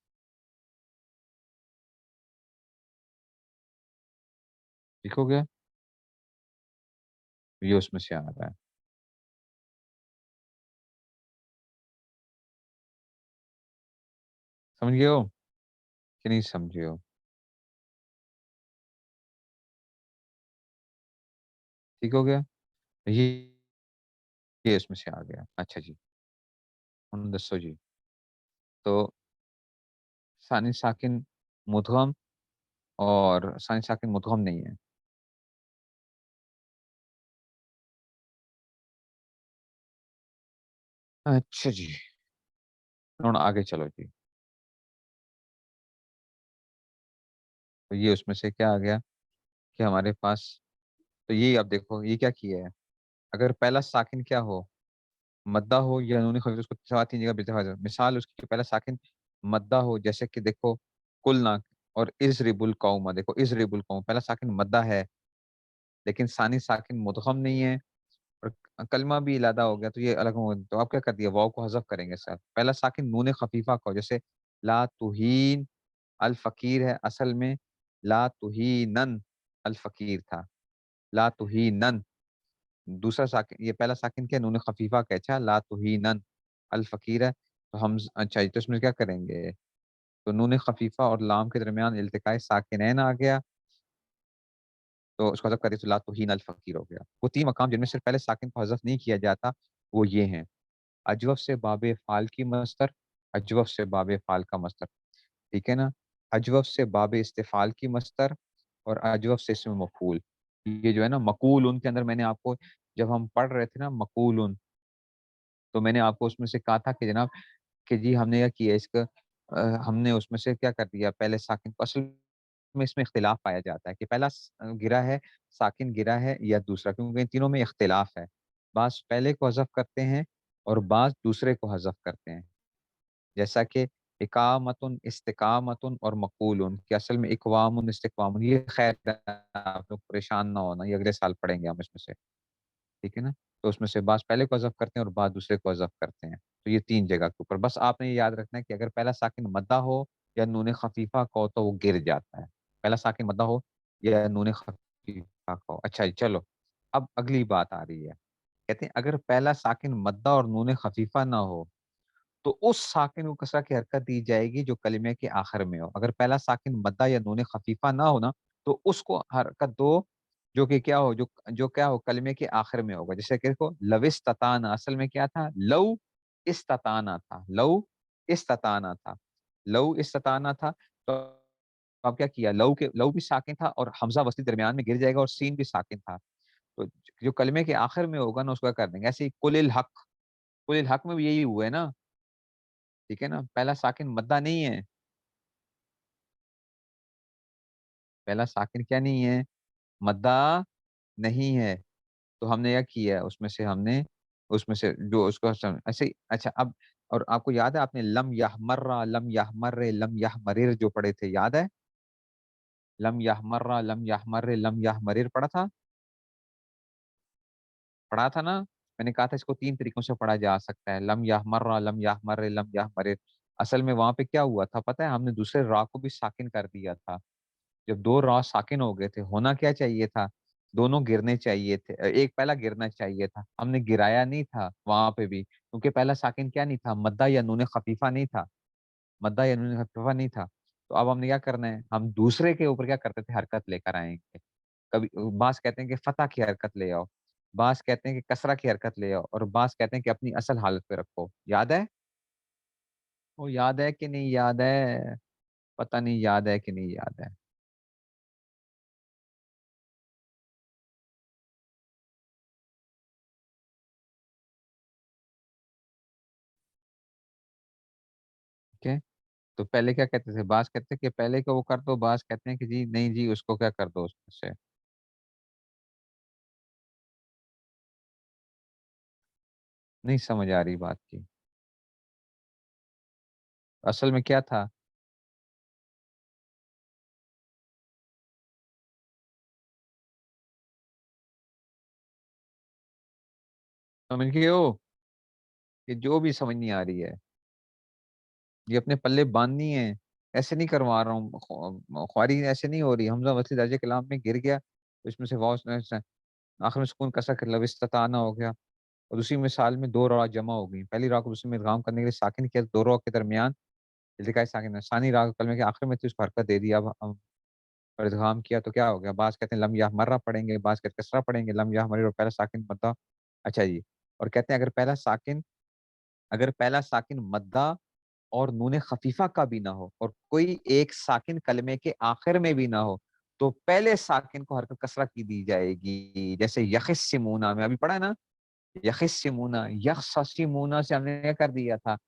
ٹھیک ہو گیا؟ یہ اس میں سے آ رہا ہے، سمجھ گئے ہو کہ نہیں سمجھے ہو؟ ٹھیک ہو گیا؟ یہ اس میں سے آ گیا، اچھا جی، دسو جی۔ تو ثانی ساکن مدغم اور ثانی ساکن مدغم نہیں ہے، اچھا جی، آگے چلو جی۔ تو یہ اس میں سے کیا آ گیا کہ ہمارے پاس، تو یہ اب دیکھو یہ کیا کیا ہے، اگر پہلا ساکن کیا ہو، مدہ ہو یا نون خفیف، اس کو سوا تین جگہ پہ لکھا جائے۔ مثال اس کی پہلا ساکن مدہ ہو، جیسے کہ دیکھو کلنا اور اضرب القوم، دیکھو اضرب القوم پہلا ساکن مدہ ہے لیکن ثانی ساکن مدغم نہیں ہے، اور کلمہ بھی علیحدہ ہو گیا، تو یہ الگ ہو گیا۔ تو آپ کیا کر دیا، واو کو حذف کریں گے ساتھ، پہلا ساکن نون خفیفہ کو، جیسے لا توہین الفقیر ہے، اصل میں لا توہینن الفقیر تھا، لا توہینن، دوسرا ساکن، یہ پہلا ساکن کیا، نون خفیفہ کا، اچھا لا توہینن الفقیر ہے، تو ہم اچھا تو اس میں کیا کریں گے، تو نون خفیفہ اور لام کے درمیان التقاء ساکنین آ گیا، تو اس کو حذف کر دیا تو لا توہین الفقیر ہو گیا۔ وہ تین مقام جن میں سے پہلے ساکن کو حذف نہیں کیا جاتا وہ یہ ہیں، اجوف سے باب فعال کی مصدر، اجوف سے باب فعال کا مصدر، ٹھیک ہے نا، اجوف سے باب استفعال کی مصدر، اور اجوف سے اسم مفعول۔ یہ جو ہے نا مقول ان کے اندر، میں نے آپ کو جب ہم پڑھ رہے تھے نا مقول ان، تو میں نے آپ کو اس میں سے کہا تھا کہ جناب کہ جی ہم نے کیا کیا اس کا، ہم نے اس میں سے کیا کر دیا، پہلے ساکن کو، اصل میں اس میں اختلاف پایا جاتا ہے کہ پہلا گرا ہے، ساکن گرا ہے یا دوسرا، کیونکہ ان تینوں میں اختلاف ہے، بعض پہلے کو حذف کرتے ہیں اور بعض دوسرے کو حذف کرتے ہیں، جیسا کہ اقامتن، استقامتن اور مقولن، کہ اصل میں اقوام استقوام، یہ خیر آپ لوگ پریشان نہ ہونا، یہ اگلے سال پڑھیں گے ہم اس میں سے، ٹھیک ہے نا، تو اس میں سے بعض پہلے کو حذف کرتے ہیں اور بعض دوسرے کو حذف کرتے ہیں، تو یہ تین جگہ کے اوپر بس آپ نے یہ یاد رکھنا ہے کہ اگر پہلا ساکن مدہ ہو یا نون خفیفہ کو تو وہ گر جاتا ہے، پہلا ساکن مدہ ہو یا نون خفیفہ کو۔ اچھا جی چلو، اب اگلی بات آ رہی ہے، کہتے ہیں اگر پہلا ساکن مدہ اور نون خفیفہ نہ ہو تو اس ساکن کو کسرہ کی حرکت دی جائے گی جو کلمے کے آخر میں ہو، اگر پہلا ساکن مدہ یا نون خفیفہ نہ ہونا تو اس کو حرکت دو جو کہ کیا ہو، جو کیا ہو کلمے کے آخر میں ہوگا، جیسے کہ دیکھو لو استطانا، اصل میں کیا تھا، لو استطانا تھا، لو استطانا تھا، لو استطانا تھا، تو اب کیا کیا، لو بھی ساکن تھا اور حمزہ وصلی درمیان میں گر جائے گا اور سین بھی ساکن تھا، تو جو کلمے کے آخر میں ہوگا نا اس کو کیا کر دیں گے، ایسے ہی کل الحق، کل الحق میں بھی یہی ہوا ہے نا، ٹھیک ہے نا، پہلا ساکن مدہ نہیں ہے، پہلا ساکن کیا نہیں ہے، مدہ نہیں ہے، تو ہم نے کیا کیا ہے، اس میں سے ہم نے اس میں سے جو اس کو ایسے اچھا اب، اور آپ کو یاد ہے آپ نے لم یحمر لم یحمر لم یحمرر جو پڑھے تھے، یاد ہے، لم یحمر لم یحمر لم یحمرر پڑھا تھا، پڑھا تھا نا، میں نے کہا تھا اس کو تین طریقوں سے پڑھا جا سکتا ہے، لم یحمر لم یحمر لم یحمرر، اصل میں وہاں پہ کیا ہوا تھا پتہ ہے، ہم نے دوسرے را کو بھی ساکن کر دیا تھا، جب دو را ساکن ہو گئے تھے ہونا کیا چاہیے تھا، دونوں گرنے چاہیے تھے، ایک پہلا گرنا چاہیے تھا، ہم نے گرایا نہیں تھا وہاں پہ بھی، کیونکہ پہلا ساکن کیا نہیں تھا، مدہ یا نون خفیفہ نہیں تھا، مدہ یا نون خفیفہ نہیں تھا، تو اب ہم نے کیا کرنا ہے، ہم دوسرے کے اوپر کیا کرتے تھے، حرکت لے کر آئیں گے، کبھی بعض کہتے ہیں کہ فتح کی حرکت لے آؤ، بعض کہتے ہیں کہ کسرہ کی حرکت لے آؤ، اور بعض کہتے ہیں کہ اپنی اصل حالت پہ رکھو، یاد ہے، وہ یاد ہے کہ نہیں یاد ہے، پتہ نہیں یاد ہے کہ نہیں یاد ہے، ठीक है। तो पहले क्या कहते थे? बाज कहते कि पहले को वो कर दो, बाज कहते हैं कि जी नहीं जी उसको क्या कर दो उसमें से। नहीं समझ आ रही बात की। असल में क्या था? समझ गए हो? कि जो भी समझ नहीं आ रही है ये अपने पल्ले बांधनी है। ऐसे नहीं करवा रहा हूँ, ख्वारी ऐसे नहीं हो रही। हमजा मसली दर्जे कलाम में गिर गया तो इसमें से वाव आखिर में सुकून कसर कर लविस्ताना हो गया। और दूसरी मिसाल में दो रा जमा हो गई। पहली रा को दूसरी में इदगाम करने के लिए साकिन किया, दो रा के दरमियान इल्तिकाई साकिन है। सानी रा कलमे के आखिर में थी उसको हरकत दे दी। अब हम और इदगाम किया तो क्या हो गया? बाज कहते हैं लम या मर्रा पढ़ेंगे, बाज कहते हैं कसरा पढ़ेंगे, लम या हमारी और पहला साकिन मद्दा। अच्छा जी। और कहते हैं अगर पहला साकिन मद्दा और नून खफीफा का भी ना हो और कोई एक साकिन कलमे के आखिर में भी ना हो तो पहले साकिन को हरकत कसरा की दी जाएगी। जैसे यखिस्सिमूना में अभी पढ़ा है ना, यखिस्सिमूना, यखससिमूना से हमने क्या कर दिया था?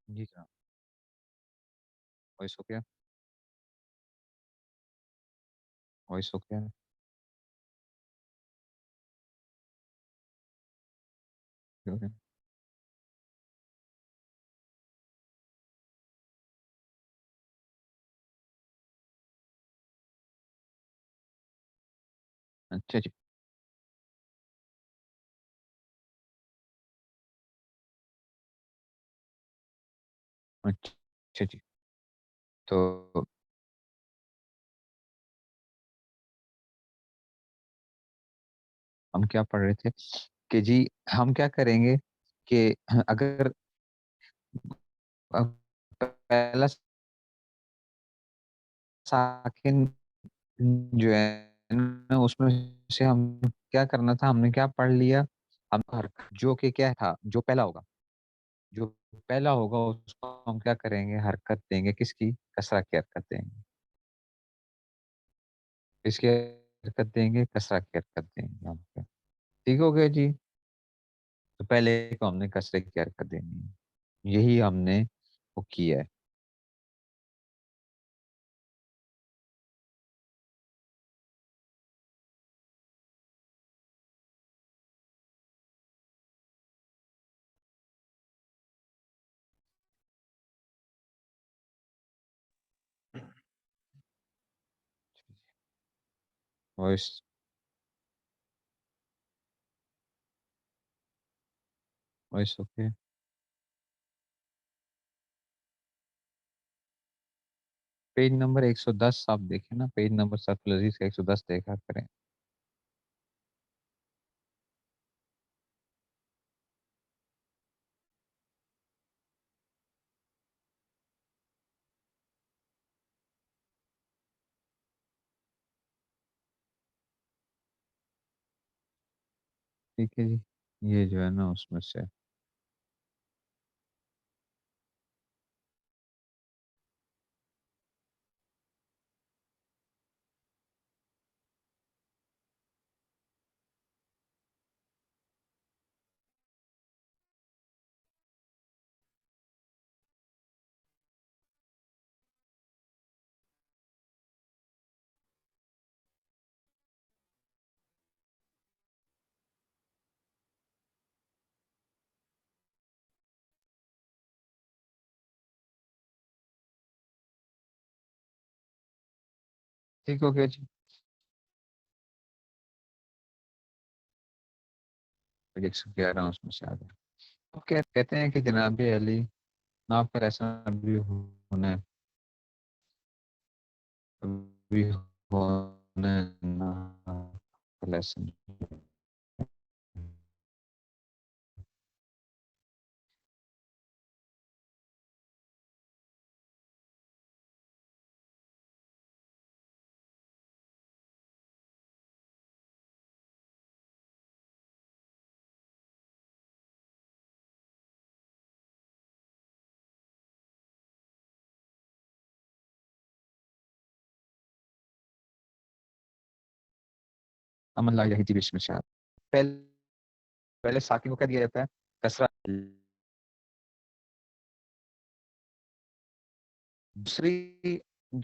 जी जनाब। वॉइस हो गया? वॉइस हो गया? हो गया? अच्छा जी। अच्छा जी। तो हम क्या पढ़ रहे थे कि जी हम क्या करेंगे कि अगर पहला साकिन जो है ना उसमें से हम क्या करना था? हमने क्या पढ़ लिया? हम जो कि क्या था? जो पहला होगा, जो पहला होगा उसको हम क्या करेंगे? हरकत देंगे। किसकी? कसरा की हरकत देंगे। किसकी हरकत देंगे? कसरा की हरकत देंगे हम। ठीक हो गया जी। तो पहले को हमने कसरे की हरकत देनी है। यही हमने वो किया है। Voice voice okay. Page number 110 आप देखें ना, पेज नंबर सरफुल अजीज का 110 देखा करें। ठीक है जी, ये जो है ना उसमें से ठीक हो गया जी। 111 उसमें से आ गया। अब कहते हैं कि जनाब अली ना फिर ऐसा भी होना है, कभी होना है ना लेसन। अमन ला यही जी इसमें से आ पहले पहले साकिन को क्या दिया जाता है, कसरा। दूसरी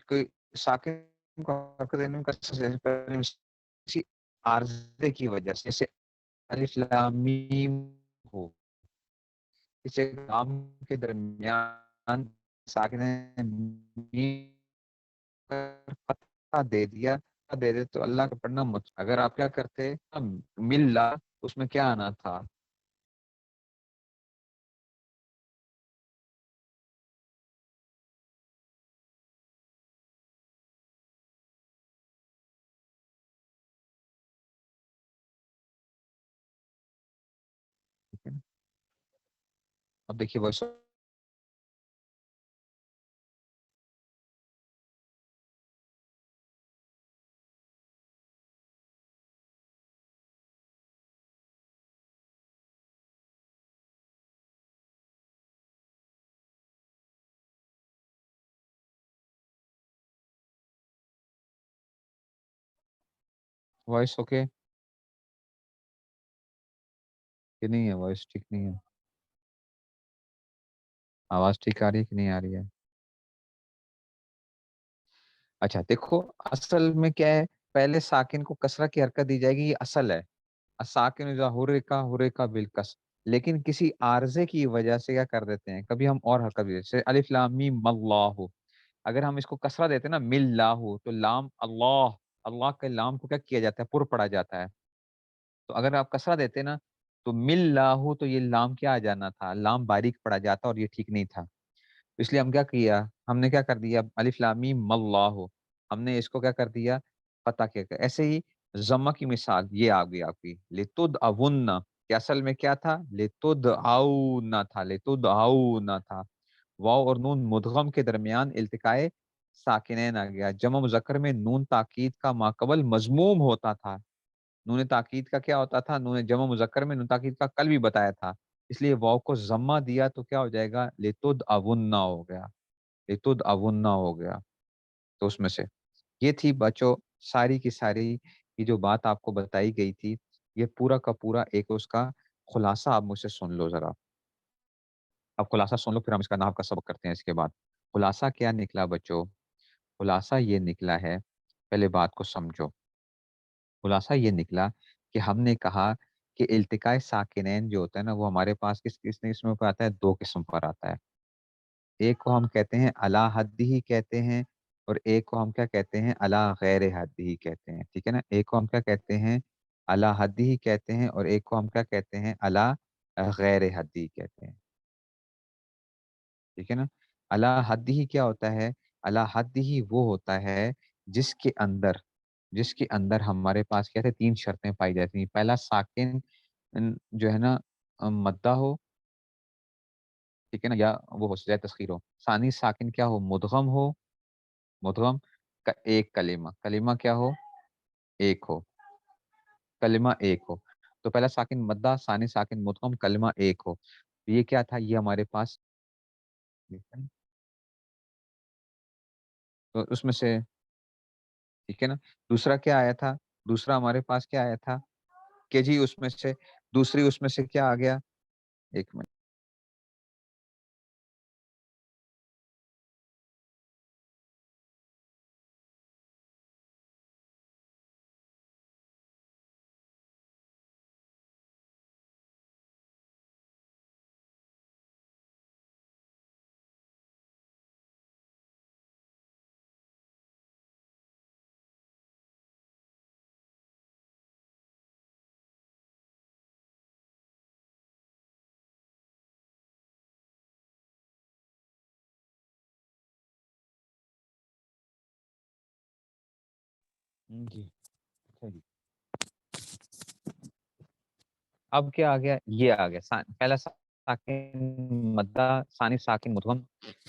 कोई साकिन को हरकत देने में कसरा से पहले किसी आर्जे की वजह से, जैसे अलिफ लाम मीम हो, इसे काम के दरमियान साकिन ने मीम पर फतहा दे दिया, दे दे तो अल्लाह का पढ़ना मत। अगर आप क्या करते मिल्ला, उसमें क्या आना था, ठीक है ना। अब देखिए वॉइस वॉइस ओके कि नहीं है, वॉइस ठीक नहीं है, आवाज ठीक आ रही है कि नहीं आ रही है। अच्छा देखो, असल में क्या है, पहले साकिन को कसरा की हरकत दी जाएगी, ये असल है। साकिन इज़ा हुर्रिका बिलकस। लेकिन किसी आर्जे की वजह से क्या कर देते हैं, कभी हम और हरकत भी, जैसे अलिफ लाम मीम मल्लाहु, अगर हम इसको कसरा देते हैं ना मिल्लाहु, तो लाम अल्लाह, अल्लाह के लाम को क्या किया जाता है, पुर पड़ा जाता है। तो अगर आप कसरा देते ना तो मिल्लाहु, तो ये लाम क्या आ जाना था, लाम बारीक पड़ा जाता और ये ठीक नहीं था। तो इसलिए हम क्या किया, हमने क्या कर दिया, अलिफ लाम मीम मल्लाहु, हमने इसको क्या कर दिया, पता क्या। ऐसे ही जम्मा की मिसाल ये आ गई आपकी, लितुद अवुन्ना, कि असल में क्या था, लितुद आउना था, लितुद आउना था। वाव और नून मुदगम के दरमियान इल्तिकाए साकिनैन आ गया। जमा मुजक्कर में नून ताकीद का माकबल मजमूम होता था। नून ताकीद का क्या होता था, नून जमा मुजक्कर में नून ताकीद का कल भी बताया था। इसलिए वाव को जम्मा दिया तो क्या हो जाएगा, लितुद अवुन्ना हो गया, लितुद अवुन्ना हो गया। तो उसमें से ये थी बच्चों सारी की सारी, ये जो बात आपको बताई गई थी, ये पूरा का पूरा एक उसका खुलासा आप मुझसे सुन लो जरा। अब खुलासा सुन लो, फिर हम इसका नाम का सबक करते हैं इसके बाद। खुलासा क्या निकला बच्चों, खुलासा ये निकला है, पहले बात को समझो। खुलासा ये निकला कि हमने कहा कि इल्तिकाए साकिनैन जो होता है ना, वो हमारे पास किस किस किस्म पर आता है, दो किस्म पर आता है। एक को हम कहते हैं अला हद्दी ही कहते हैं, اور ایک کو ہم کیا کہتے ہیں، علی غیر حد ہی کہتے ہیں، ٹھیک ہے نا، ایک کو ہم کیا کہتے ہیں، علی حد ہی کہتے ہیں، اور ایک کو ہم کیا کہتے ہیں، علی غیر حد ہی کہتے ہیں، ٹھیک ہے نا۔ علی حد ہی کیا ہوتا ہے، علی حد ہی وہ ہوتا ہے جس کے اندر، جس کے اندر ہمارے پاس کیا تھے، تین شرطیں پائی جاتی ہیں۔ پہلا ساکن جو ہے نا مدہ ہو، ٹھیک ہے نا، یا وہ ہو جائے تسخیر ہو۔ ثانی ساکن کیا ہو، مدغم ہو، مدغم ایک کلمہ، کلمہ کیا ہو، ایک ہو، کلمہ ایک ہو۔ تو پہلا ساکن مدہ، ثانی ساکن مدغم، کلمہ ایک ہو، یہ کیا تھا، یہ ہمارے پاس، تو اس میں سے، ٹھیک ہے نا۔ دوسرا کیا آیا تھا، دوسرا ہمارے پاس کیا آیا تھا کہ جی اس میں سے، دوسری اس میں سے کیا آ گیا، ایک منٹ، جی اچھا جی، اب کیا آ گیا، یہ آ گیا پہلا ساکن مدہ، ثانی ساکن مدغم،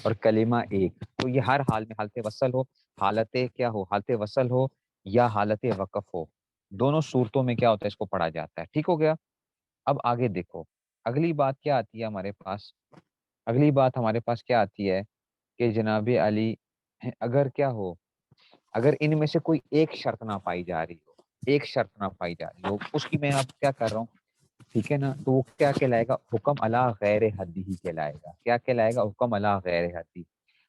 اور کلمہ ایک، تو یہ ہر حال میں حالت وصل ہو، حالت کیا ہو، حالت وصل ہو یا حالت وقف ہو، دونوں صورتوں میں کیا ہوتا ہے، اس کو پڑھا جاتا ہے، ٹھیک ہو گیا۔ اب آگے دیکھو، اگلی بات کیا آتی ہے ہمارے پاس، اگلی بات ہمارے پاس کیا آتی ہے کہ جناب علی، اگر کیا ہو، اگر ان میں سے کوئی ایک شرط نہ پائی جا رہی ہو، ایک شرط نہ پائی جا رہی ہو، اس کی میں آپ کیا کر رہا ہوں، ٹھیک ہے نا، تو وہ کیا کہلائے گا، حکم علی غیر حدی ہی کہلائے گا، کیا کہلائے گا، حکم علی غیر حدی۔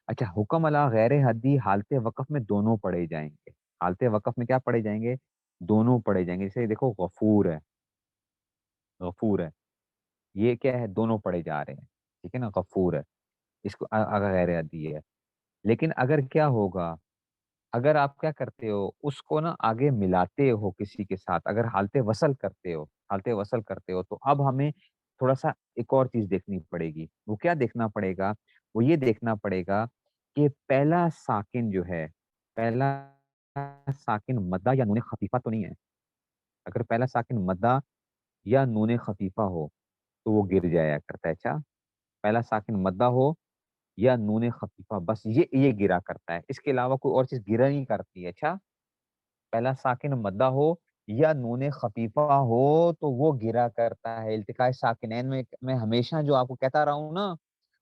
اچھا، حکم علی غیر حدی حالت وقف میں دونوں پڑھے جائیں گے، حالت وقف میں کیا پڑھے جائیں گے، دونوں پڑھے جائیں گے، جیسے دیکھو غفور ہے، غفور ہے، یہ کیا ہے، دونوں پڑھے جا رہے ہیں، ٹھیک ہے نا، غفور ہے، اس کو غیر حدی ہے۔ لیکن اگر کیا ہوگا، اگر آپ کیا کرتے ہو، اس کو نا آگے ملاتے ہو کسی کے ساتھ، اگر حالت وصل کرتے ہو، حالت وصل کرتے ہو، تو اب ہمیں تھوڑا سا ایک اور چیز دیکھنی پڑے گی، وہ کیا دیکھنا پڑے گا، وہ یہ دیکھنا پڑے گا کہ پہلا ساکن جو ہے، پہلا ساکن مدہ یا نون خفیفہ تو نہیں ہے، اگر پہلا ساکن مدہ یا نون خفیفہ ہو تو وہ گر جایا کرتا ہے، اچھا، پہلا ساکن مدہ ہو یا نون خفیفہ، بس یہ گرا کرتا ہے، اس کے علاوہ کوئی اور چیز گرا نہیں کرتی ہے، اچھا، پہلا ساکن مدہ ہو یا نون خفیفہ ہو تو وہ گرا کرتا ہے، التقاء ساکنین میں ہمیشہ جو آپ کو کہتا رہا ہوں نا،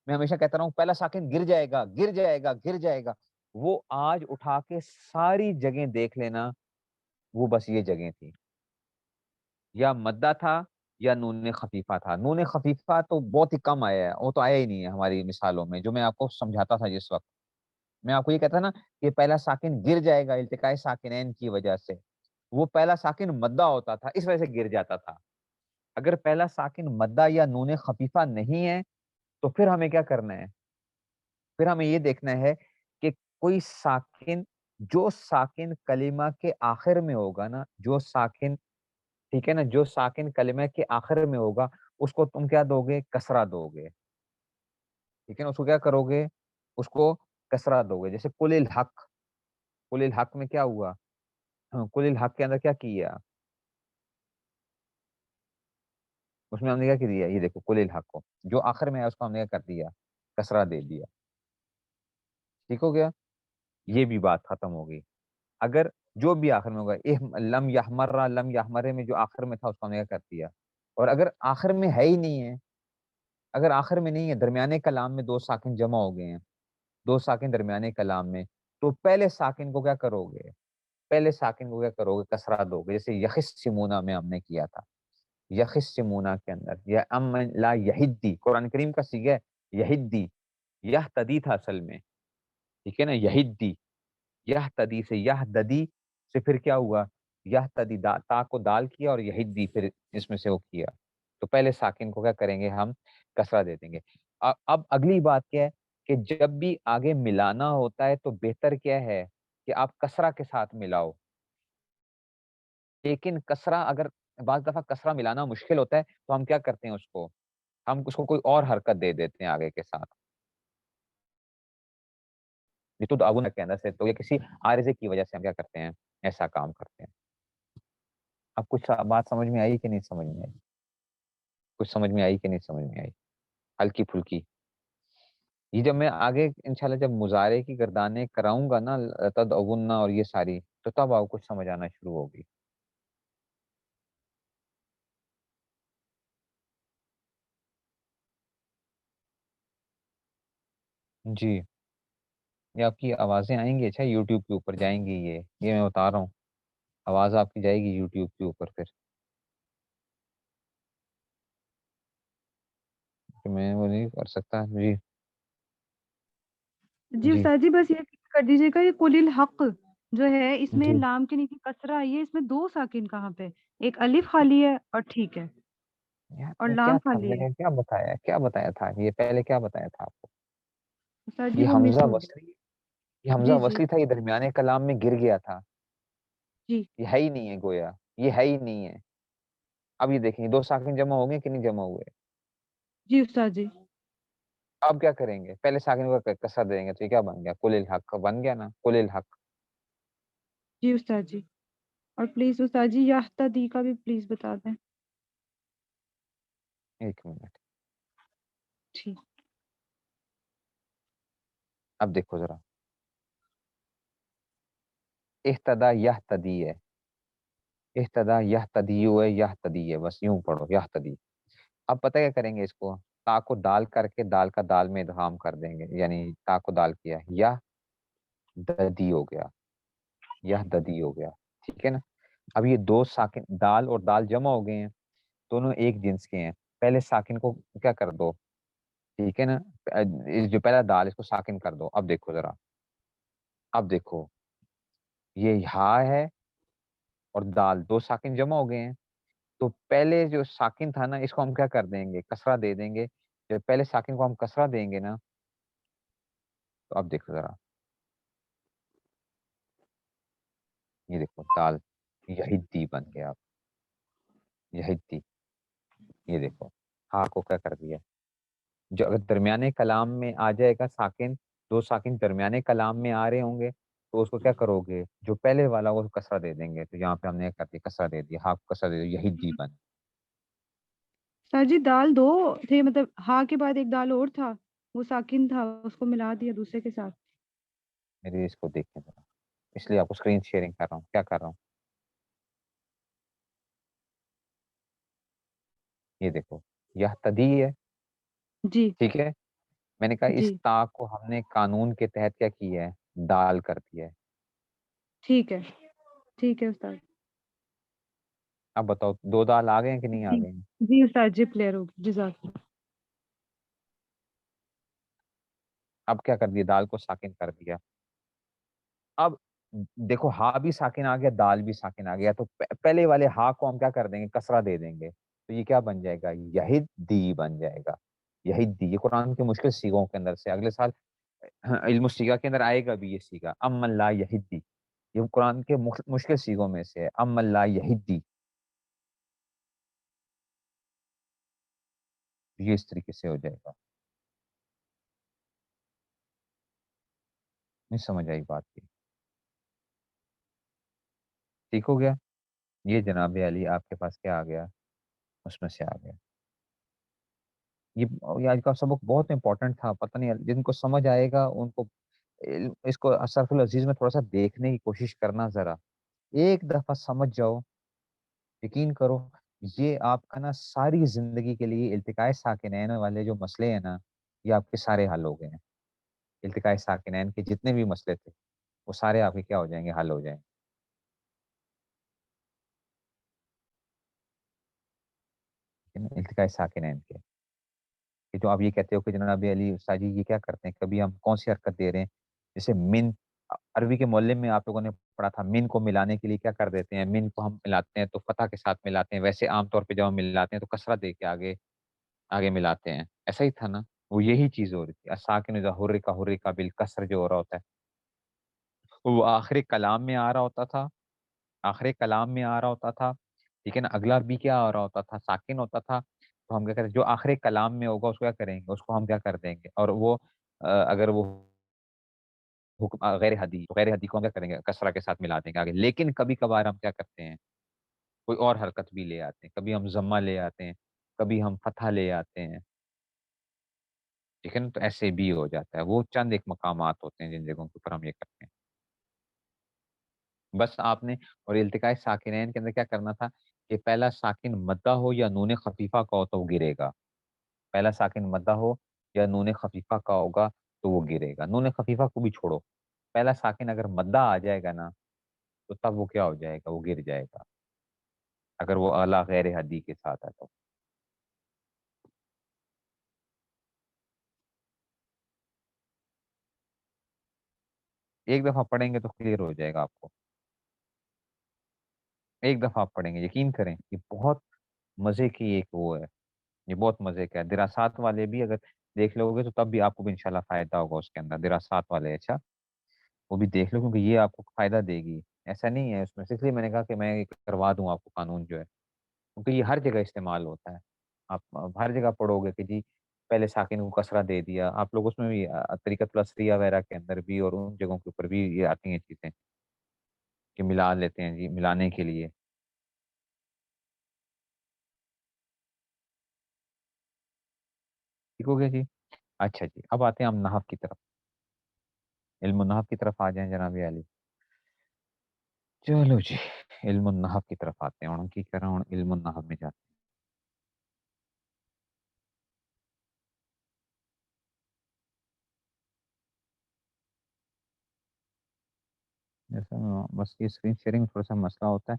میں ہمیشہ کہتا رہا ہوں پہلا ساکن گر جائے گا، گر جائے گا، گر جائے گا، وہ آج اٹھا کے ساری جگہیں دیکھ لینا، وہ بس یہ جگہیں تھی، یا مدہ تھا یا نون خفیفہ تھا، نون خفیفہ تو بہت ہی کم آیا ہے، وہ تو آیا ہی نہیں ہے ہماری مثالوں میں، جو میں آپ کو سمجھاتا تھا جس وقت، میں آپ کو یہ کہتا نا کہ پہلا ساکن گر جائے گا التقاء ساکنین کی وجہ سے، وہ پہلا ساکن مدہ ہوتا تھا، اس وجہ سے گر جاتا تھا۔ اگر پہلا ساکن مدہ یا نون خفیفہ نہیں ہے تو پھر ہمیں کیا کرنا ہے، پھر ہمیں یہ دیکھنا ہے کہ کوئی ساکن، جو ساکن کلمہ کے آخر میں ہوگا نا، جو ساکن، ٹھیک ہے نا، جو ساکن کلمہ کے آخر میں ہوگا، اس کو تم کیا دو گے، کسرہ دو گے، ٹھیک ہے نا، اس کو کیا کرو گے، اس کو کسرہ دو گے، جیسے قل الحق، قل الحق میں کیا ہوا، قل الحق کے اندر کیا کیا، اس میں ہم نے کیا دیا، یہ دیکھو قل الحق کو جو آخر میں ہے اس کو ہم نے کیا کر دیا، کسرہ دے دیا، ٹھیک ہو گیا، یہ بھی بات ختم ہو گئی۔ اگر جو بھی آخر میں ہوگا، لم یحمر، لم یحمرے میں جو آخر میں تھا اس کو ہم نے کیا کر دیا، اور اگر آخر میں ہے ہی نہیں ہے، اگر آخر میں نہیں ہے، درمیانے کلام میں دو ساکن جمع ہو گئے ہیں، دو ساکن درمیانے کلام میں، تو پہلے ساکن کو کیا کرو گے، پہلے ساکن کو کیا کرو گے، کسرہ دو گے، جیسے یخصمونا میں ہم نے کیا تھا، یخصمونا کے اندر، یا ام لا یہدی، قرآن کریم کا صیغہ ہے یہدی، یہتدی تھا اصل میں، ٹھیک ہے نا، یہدی، یہتدی سے یہددی سے پھر کیا ہوا، یہتدی تا کو دال کیا اور یہدی پھر اس میں سے وہ کیا، تو پہلے ساکن کو کیا کریں گے ہم، کسرہ دے دیں گے۔ اب اگلی بات کیا ہے کہ جب بھی آگے ملانا ہوتا ہے تو بہتر کیا ہے کہ آپ کسرہ کے ساتھ ملاؤ، لیکن کسرہ اگر بعض دفعہ کسرہ ملانا مشکل ہوتا ہے تو ہم کیا کرتے ہیں، ہم اس کو کوئی اور حرکت دے دیتے ہیں آگے کے ساتھ، یہ تو تعاون کے اندر سے، تو یہ کسی عارضے کی وجہ سے ہم کیا کرتے ہیں، ایسا کام کرتے ہیں۔ اب کچھ بات سمجھ میں آئی کہ نہیں سمجھ میں آئی؟ کچھ سمجھ میں آئی کہ نہیں سمجھ میں آئی؟ ہلکی پھلکی یہ جب میں آگے انشاءاللہ جب مظاہرے کی گردانیں کراؤں گا نا، تدعونا اور یہ ساری، تو تب آپ کو کچھ سمجھ آنا شروع ہوگی۔ جی، یہ آپ کی آوازیں آئیں گی، اچھا یوٹیوب کے اوپر جائیں گی، یہ میں بتا رہا ہوں، آواز آپ کی جائے گی یوٹیوب کے اوپر پھر، کہ میں وہ نہیں کر سکتا۔ جی جی جی استاد جی، بس یہ کر دیجیے گا، یہ قل الحق جو ہے اس میں جی لام کے نیچے کسرہ آئی ہے، اس میں 2 ساکن کہاں پہ؟ ایک الف خالی ہے اور ٹھیک ہے، یار اور یہ کیا لام تھا، خالی میں ہے۔ نے کیا بتایا تھا، یہ پہلے کیا بتایا تھا آپ کو؟ استاد جی یہ وہ مس حمزہ ہو گیا۔ وصلی، یہ حمزہ جی جی وصلی تھا، یہ درمیانے کلام میں گر گیا تھا، جی یہ ہے ہی نہیں ہے گویا، یہ ہے ہی نہیں ہے۔ اب یہ دیکھیں 2 ساکن جمع ہو گئے کہ نہیں جمع ہوئے؟ جی استاد جی اب کیا کریں گے، پہلے ساکن کو کسر دیں گے تو یہ کیا بن گیا، قل الحق بن گیا نا، قل الحق۔ جی استاد جی، اور پلیز استاد جی یحتدی کا بھی پلیز بتا دیں۔ ایک منٹ، ٹھیک۔ اب دیکھو ذرا، اہتدا یہتدی ہے، اہتدا یہتدیو ہے، یہتدی ہے، بس یوں پڑھو یہتدی۔ اب پتہ کیا کریں گے، اس کو تا کو دال کر کے دال کا دال میں ادغام کر دیں گے، یعنی تا کو دال کیا، یا ددی ہو گیا، یا ددی ہو گیا، ٹھیک ہے نا۔ اب یہ 2 ساکن دال اور دال جمع ہو گئے ہیں، دونوں ایک جنس کے ہیں، پہلے ساکن کو کیا کر دو، ٹھیک ہے نا، جو پہلا دال اس کو ساکن کر دو۔ اب دیکھو ذرا، اب دیکھو یہ ہا ہے اور دال 2 ساکن جمع ہو گئے ہیں، تو پہلے جو ساکن تھا نا اس کو ہم کیا کر دیں گے، کسرہ دے دیں گے، جب پہلے ساکن کو ہم کسرہ دیں گے نا، تو اب دیکھو ذرا، یہ دیکھو دال یہی بن گیا، اب یہی، یہ دیکھو ہا کو کیا کر دیا، جو اگر درمیانے کلام میں آ جائے گا ساکن، 2 ساکن درمیانے کلام میں آ رہے ہوں گے تو اس کو کیا کرو گے، جو پہلے والا وہ کسرہ دے دیں گے، تو یہاں پہ ہم نے کر دیا کسرہ دے دیا، ہا کو کسرہ دے دیا، یہی بن۔ استاد جی دال 2 تھے، مطلب ہا کے بعد ایک دال اور تھا، وہ ساکن تھا، اس کو ملا دیا دوسرے کے ساتھ۔ میری اس کو دیکھیں ذرا، اس لیے آپ کو اسکرین شیئرنگ کر رہا ہوں، کیا کر رہا ہوں، یہ دیکھو یہ تدی ہے، جی ٹھیک ہے، میں نے کہا جی اس تا کو ہم نے قانون کے تحت کیا کیا ہے، دال کر دیا ہے۔ ٹھیک ہے، ٹھیک ہے استاد اب بتاؤ 2 دال آ گئے ہیں کہ نہیں آ جی۔ گئے ہیں؟ جی استاد جی کلیئر ہوگی، جزاک اللہ۔ اب کیا کر دیا، دال کو ساکن کر دیا۔ اب دیکھو ہا بھی ساکن آ گیا، دال بھی ساکن آ گیا، تو پہلے والے ہا کو ہم کیا کر دیں گے، کسرہ دے دیں گے، تو یہ کیا بن جائے گا، یہد دی بن جائے گا، یہد دی۔ یہ قرآن کے مشکل سیغوں کے اندر سے اگلے سال علم السیغہ کے اندر آئے گا بھی یہ سیغہ، ام لا یہد دی، یہ قرآن کے مشکل سیغوں میں سے ہے، ام لا یہد دی، یہ اس طریقے سے ہو جائے گا۔ نہیں سمجھ آئی بات کی؟ ٹھیک ہو گیا، یہ جناب علی آپ کے پاس کیا آ گیا، اس میں سے آ گیا۔ یہ آج کا سبق بہت امپورٹنٹ تھا، پتہ نہیں جن کو سمجھ آئے گا ان کو اس کو اشرف العزیز میں تھوڑا سا دیکھنے کی کوشش کرنا، ذرا ایک دفعہ سمجھ جاؤ، یقین کرو یہ آپ کا نا ساری زندگی کے لیے التقاء ساکنین والے جو مسئلے ہیں نا، یہ آپ کے سارے حل ہو گئے ہیں، التقاء ساکنین کے جتنے بھی مسئلے تھے وہ سارے آپ کے کیا ہو جائیں گے، حل ہو جائیں گے، التقاء ساکنین کے، کہ جو آپ یہ کہتے ہو کہ جناب علی استاد جی یہ کیا کرتے ہیں، کبھی ہم کون سی حرکت دے رہے ہیں، جیسے من، عربی کے معلم میں آپ لوگوں نے پڑھا تھا، من کو ملانے کے لیے کیا کر دیتے ہیں، من کو ہم ملاتے ہیں تو فتح کے ساتھ ملاتے ہیں، ویسے عام طور پہ جب ہم ملاتے ہیں تو کسرہ دے کے آگے آگے ملاتے ہیں، ایسا ہی تھا نا، वो यही चीज़ हो रही थी। असाकिन इज़ा हुर्रिका हुर्रिका बिलकस्र जो हो रहा होता है, वो आखिरी कलाम में आ रहा होता था, आखिरी कलाम में आ रहा होता था, ठीक है ना? अगला भी क्या आ रहा होता था, साकिन होता था, तो हम क्या करते, जो आखिरी कलाम में होगा उसको क्या करेंगे, उसको हम क्या कर देंगे, और वो अगर वो हुक्म गैर हदी, तो गैर हदी को हम क्या करेंगे, कसरा के साथ मिला देंगे आगे। लेकिन कभी-कभार हम क्या करते हैं, कोई और हरकत भी ले आते हैं, कभी हम ज़म्मा ले आते हैं, कभी हम फ़तह ले आते हैं, ठीक है ना? तो ऐसे भी हो जाता है। वो चंद एक मकामात होते हैं जिन जगहों के ऊपर हम ये करते हैं। बस आपने और इल्तिकाए साकिनैन के अंदर क्या करना था कि पहला साकिन मद्दा हो या नून खफीफा का हो तो वो गिरेगा। पहला साकिन मद्दा हो या नून खफीफा का होगा तो वो गिरेगा। नून खफीफा को भी छोड़ो। पहला साकिन अगर मद्दा आ जाएगा ना, तो तब वो क्या हो जाएगा? वो गिर जाएगा। अगर वो अला गैर हदी के साथ है तो। एक दफ़ा पढ़ेंगे तो क्लियर हो जाएगा आपको। एक दफ़ा आप पढ़ेंगे, यकीन करें, ये बहुत मज़े की एक वो है। ये बहुत मज़े का है। दिरासात वाले भी अगर देख लोगे तो तब भी आपको भी इंशाल्लाह फ़ायदा होगा उसके अंदर। दिरासात वाले, अच्छा, वो भी देख लो क्योंकि ये आपको फ़ायदा देगी। ऐसा नहीं है उसमें, इसलिए मैंने कहा कि मैं ये करवा दूँ आपको कानून जो है, क्योंकि ये हर जगह इस्तेमाल होता है। आप हर जगह पढ़ोगे कि जी पहले साकिन को कसरा दे दिया। आप लोग उसमें भी तरीक़तुल असरिया वगैरह के अंदर भी और उन जगहों के ऊपर भी ये आती हैं चीज़ें कि मिला लेते हैं जी, मिलाने के लिए। ठीक हो गया जी? अच्छा जी, अब आते हैं हम नहव की तरफ। इल्म नहव की तरफ आ जाएँ जनाब आली। चलो जी, इल्म नहव की तरफ आते हैं। हुण की करा, हुण इल्म नहव में जाते हैं। जैसे बस ये स्क्रीन शेयरिंग में थोड़ा-सा मसला होता है।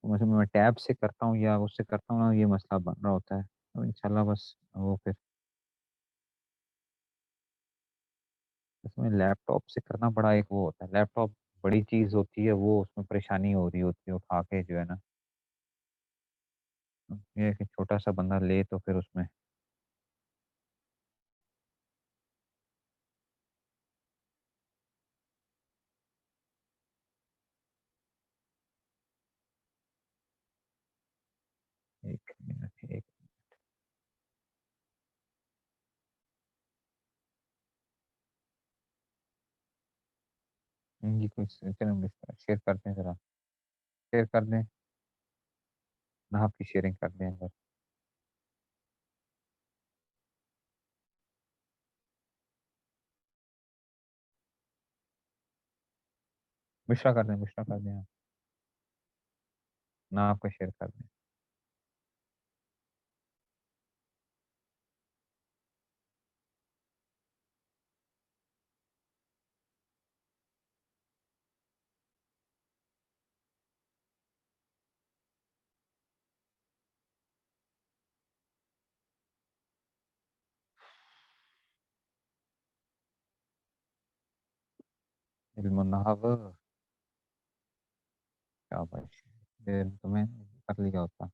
तो वैसे मैं टैब से करता हूँ या उससे करता हूँ ना, ये मसला बन रहा होता है। तो इंशाल्लाह बस वो फिर इसमें लैपटॉप से करना बड़ा एक वो होता है। लैपटॉप बड़ी चीज़ होती है, वो उसमें परेशानी हो रही होती है उठा के जो है ना। ये है कि छोटा-सा बंदा ले तो फिर उसमें एक मिनट, एक जी कोई चलो शेयर कर दें ज़रा, शेयर कर दें, नाप की शेयरिंग कर दें अगर। बुशरा कर दें, बुशरा कर दें आप, नाप का शेयर कर दें। इल्म नहव शाबाश! ये तुम्हें कर लिया होता।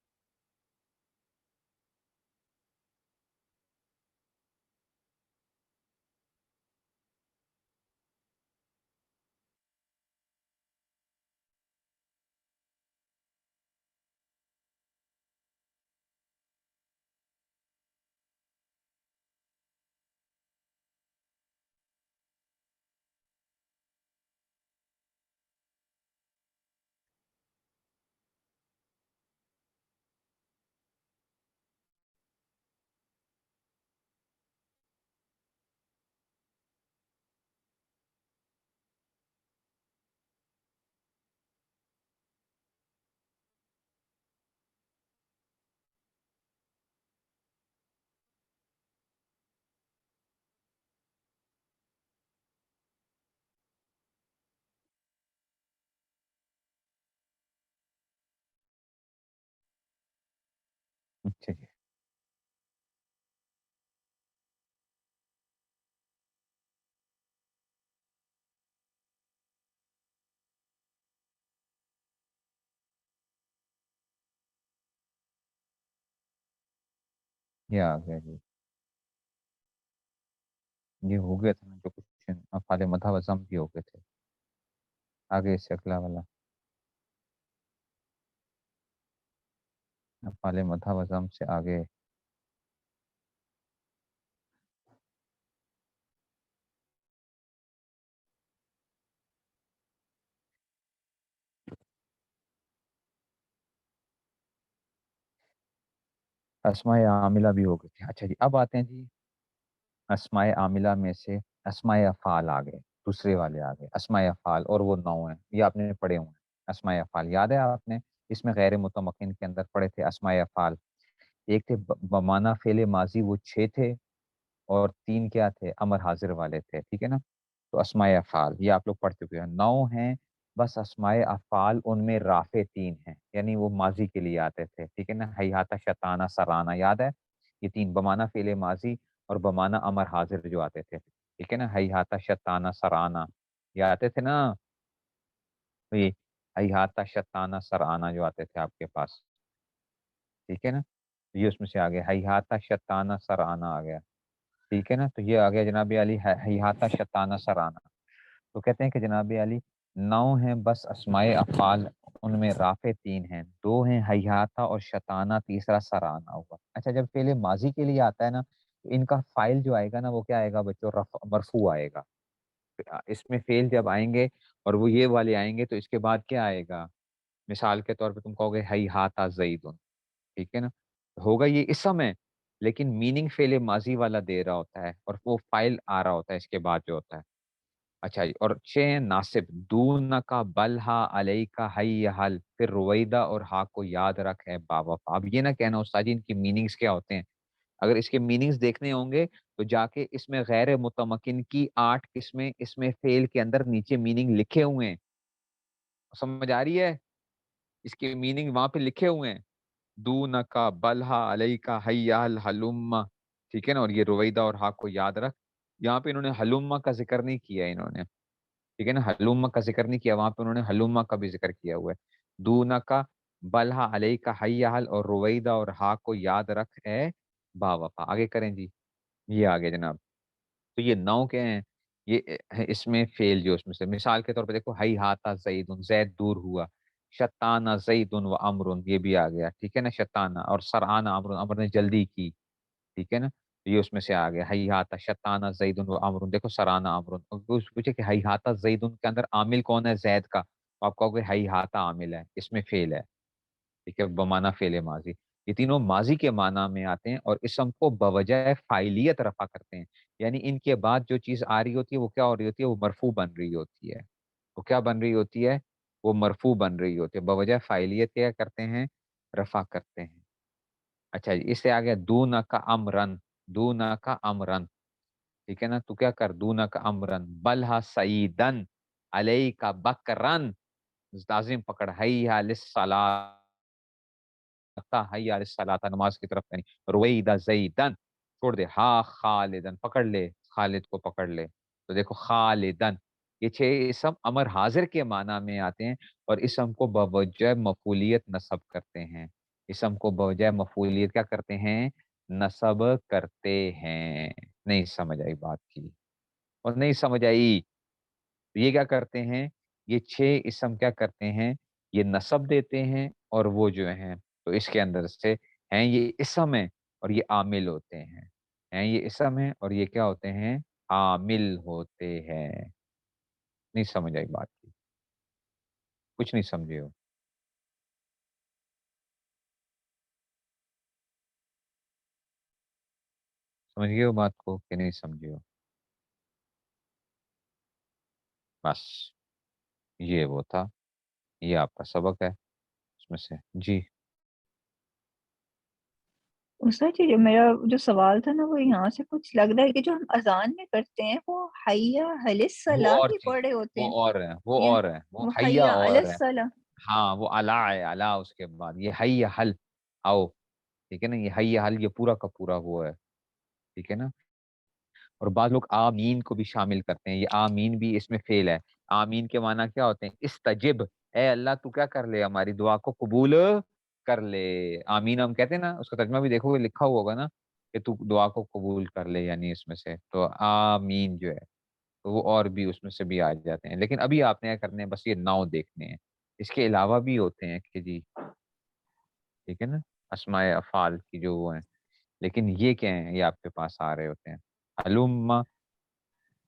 अच्छा जी। ये आ गया जी। ये हो गया था ना जो कुछ अफ़ाल मदह व ज़म भी हो गए थे। आगे इससे अगला वाला अफ़ाल मदह व ज़म से आगे अस्माए आमिला भी हो गए थे। अच्छा जी, अब आते हैं जी अस्माए आमिला में से अस्माए अफ़ाल आ गए, दूसरे वाले आ गए अस्माए अफ़ाल, और वो 9 हैं। ये आपने पढ़े हुए हैं अस्माए अफ़ाल, याद है आपने? इसमें गैर मुतमक्किन के अंदर पढ़े थे अस्माए अफ़ाल। एक थे बमाना फ़ेल माज़ी, वो 6 थे, और 3 क्या थे? अमर हाज़िर वाले थे, ठीक है ना? तो अस्माए अफ़ाल ये आप लोग पढ़ चुके हैं। 9 हैं, बस अस्माए अफ़ाल उनमें राफ़े 3 हैं, यानी वो माज़ी के लिए आते थे, ठीक है ना? हैहाता, शताना, सराना, याद है? ये 3 बमाना फ़ेल माज़ी और बमाना अमर हाज़िर जो आते थे, ठीक है ना? हैहाता, शताना, सराना, ये आते थे ना? तो ये हैहाता, शताना, सराना जो आते थे आपके पास, ठीक है ना? तो ये उसमें से आ गया, हैहाता, शताना, सराना आ गया, ठीक है ना? तो ये आ गया जनाब अली हैहाता, शताना, सराना। तो कहते हैं कि जनाब अली 9 हैं बस अस्माए अफ़ाल, उनमें राफ़े 3 हैं, 2 हैं हैहाता और शताना, तीसरा सराना हुआ। अच्छा, जब फ़ेल माज़ी के लिए आता है ना, तो इनका फ़ाइल जो आएगा ना वो क्या आएगा बच्चों? मरफ़ू आएगा। इसमें फ़ेल जब आएँगे और वो ये वाले आएँगे तो इसके बाद क्या आएगा? मिसाल के तौर पे तुम कहोगे हैहाता ज़ैदुन, ठीक है ना? होगा ये इसम है, लेकिन मीनिंग फ़ेल माज़ी वाला दे रहा होता है और वो फ़ाइल आ रहा होता है इसके बाद जो होता है। अच्छा जी, और 6 हैं नासिब, दून का बलहा अलैका हय्य हल, फिर रुवैदा और हा को याद रख है बावफ़ा। अब ये ना कहना उस्ताद जी इनकी मीनिंग्स क्या होते हैं। अगर इसके मीनिंग्स देखने होंगे तो जाके इसमें गैर मुतमक्किन की 8 किस्में इसमें फ़ेल के अंदर नीचे मीनिंग लिखे हुए हैं। समझ आ रही है? इसके मीनिंग वहाँ पे लिखे हुए हैं। दूनका बलहा अलैका हय्याल हलुम्मा, ठीक है ना? और ये रुवैदा और हा को याद रख। यहाँ पे इन्होंने हलुम्मा का ज़िक्र नहीं किया है इन्होंने, ठीक है ना? हलुम्मा का ज़िक्र नहीं किया, वहाँ पे उन्होंने हलुम्मा का भी ज़िक्र किया हुआ है। दूनका बलहा अलैका हय्याल और रुवैदा और हा को याद रख ए बावफ़ा। आगे करें जी, ये आगे जनाब। तो ये 9 क्या हैं? ये है इसमें फ़ेल जो उसमें से मिसाल के तौर पे देखो हैहाता ज़ैदुन, ज़ैद दूर हुआ। शताना ज़ैदुन व अम्रुन, ये भी आ गया, ठीक है ना? शताना और सरआना अम्रुन, अम्र ने जल्दी की, ठीक है ना? तो ये उसमें से आ गया हैहाता, शताना ज़ैदुन व अम्रुन, देखो सराना अम्रुन। और कुछ पूछे कि हैहाता ज़ैदुन के अंदर आमिल कौन है ज़ैद का? तो आप कहोगे हैहाता आमिल है, इसमें फ़ेल है। ठीक है, बमाना फ़ेल माज़ी। ये तीनों माज़ी के माना में आते हैं और इस्म को बवजह फ़ाइलियत रफ़ा करते हैं। यानी इनके बाद जो चीज़ आ रही होती है वो क्या हो रही होती है? वो मरफ़ू बन रही होती है। वो क्या बन रही होती है? वो मरफ़ू बन रही होती है। बवजह फ़ाइलियत क्या करते हैं? रफ़ा करते हैं। अच्छा जी, इससे आ गया दूना का अमरन, दूना का अमरन, ठीक है ना? तू क्या कर, दूना का अमरन, बलहा सईदन, अलैका बकरन, लाज़िम पकड़, हैया लिस्सलाह, हैया अलस्सलाता, नमाज़ की तरफ यानी रुवैदा ज़ैदन, छोड़ दे, हा खालिदन, पकड़ ले, खालिद को पकड़ ले। तो देखो खालिदन, ये 6 इस्म अमर हाज़िर के माना में आते हैं और इस्म को बवजह मफ़ूलियत नस्ब करते हैं। इस्म को बवजह मफ़ूलियत क्या करते हैं? नस्ब करते हैं। नहीं समझ आई बात की? और नहीं समझ आई? तो ये क्या करते हैं, ये 6 इस्म क्या करते हैं, ये नस्ब देते हैं और वो जो हैं, तो इसके अंदर से हैं ये इस्म हैं और ये आमिल होते हैं। हैं ये इस्म हैं और ये क्या होते हैं, आमिल होते हैं। नहीं समझ आई बात की? कुछ नहीं समझे हो? समझ गए हो बात को कि नहीं समझे हो? बस, ये वो था, ये आपका सबक है उसमें से। जी, उषा जी, जो मेरा जो सवाल था ना वो यहाँ से कुछ लग रहा है कि जो हम अज़ान में करते हैं वो हैया हलिस वो सलाह और ही चीज़ पढ़ है, रहे होते वो हैं। और है, वो ये और है, वो वो हैया हैया और है। अलस सलाह। हाँ, वो अला है, अला उसके बाद, ये हैया हल, आओ, ठीक है ना? ये हैया हल ये पूरा का पूरा वो है, ठीक है ना? और बाद लोग आमीन को भी शामिल करते हैं, ये आमीन भी इसमें फ़ेल है। आमीन के माना क्या होते हैं? इस्तजिब, ए अल्लाह तू क्या कर ले, हमारी दुआ को कबूल कर ले। आमीन हम कहते हैं ना, उसका तर्जुमा भी देखोगे लिखा हुआ होगा ना, کہ تو دعا کو قبول کر لے، یعنی اس میں سے تو آمین جو ہے تو وہ اور بھی اس میں سے بھی آ جاتے ہیں، لیکن ابھی آپ نے کیا کرنے ہیں، بس یہ 9 دیکھنے ہیں، اس کے علاوہ بھی ہوتے ہیں کہ جی ٹھیک ہے نا، اسماء افعال کی جو وہ ہیں، لیکن یہ کیا ہیں، یہ آپ کے پاس آ رہے ہوتے ہیں حلم.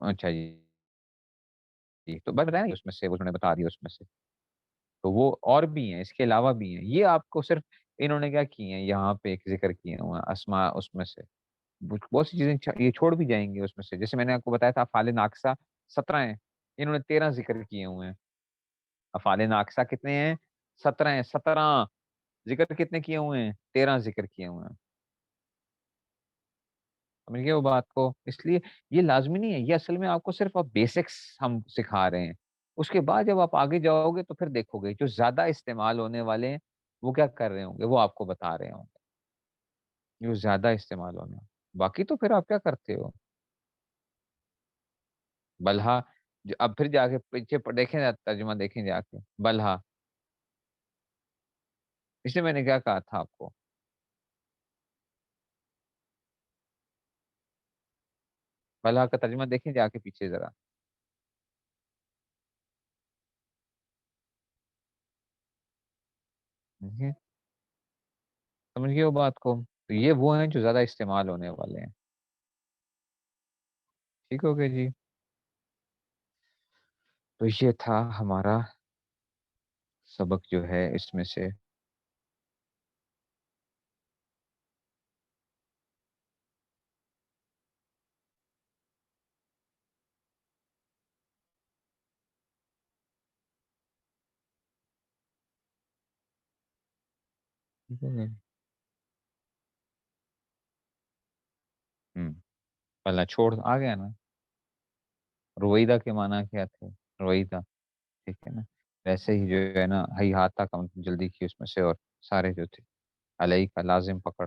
اچھا جی، تو بس بتائیں اس میں سے وہ نے بتا دیا اس میں سے، تو وہ اور بھی ہیں، اس کے علاوہ بھی ہیں، یہ آپ کو صرف انہوں نے کیا کی ہیں یہاں پہ ایک ذکر کیے ہوئے ہیں اسماء اس میں سے، بہت سی چیزیں یہ چھوڑ بھی جائیں گے اس میں سے، جیسے میں نے آپ کو بتایا تھا افعال ناقصہ 17 ہیں، انہوں نے 13 ذکر کیے ہوئے ہیں. افعال ناقصہ کتنے ہیں؟ 17 ہیں، 17 ذکر کتنے کیے ہوئے ہیں؟ 13 ذکر کیے ہوئے ہیں. سمجھ گئے وہ بات کو؟ اس لیے یہ لازمی نہیں ہے، یہ اصل میں آپ کو صرف اب بیسکس ہم سکھا رہے ہیں، اس کے بعد جب آپ آگے جاؤ گے تو پھر دیکھو گے جو زیادہ استعمال ہونے والے ہیں وہ کیا کر رہے ہوں گے، وہ آپ کو بتا رہے ہوں گے جو زیادہ استعمال ہونے ہیں. باقی تو پھر آپ کیا کرتے ہو بلہا، اب پھر جا کے پیچھے دیکھیں ترجمہ دیکھیں جا کے بلہا، اس لیے میں نے کیا کہا تھا آپ کو، بلہا کا ترجمہ دیکھیں جا کے پیچھے ذرا. ٹھیک ہے؟ سمجھ گئے وہ بات کو؟ تو یہ وہ ہیں جو زیادہ استعمال ہونے والے ہیں. ٹھیک ہو گیا جی؟ تو یہ تھا ہمارا سبق جو ہے اس میں سے. ٹھیک ہے جی؟ پہلا چھوڑ آ گیا نا. رویدہ کے معنی کیا تھے؟ رویدہ، ٹھیک ہے نا، ویسے ہی جو ہے نا ہی ہاتھا کا مطلب جلدی کی اس میں سے، اور سارے جو تھے علیہ کا لازم پکڑ،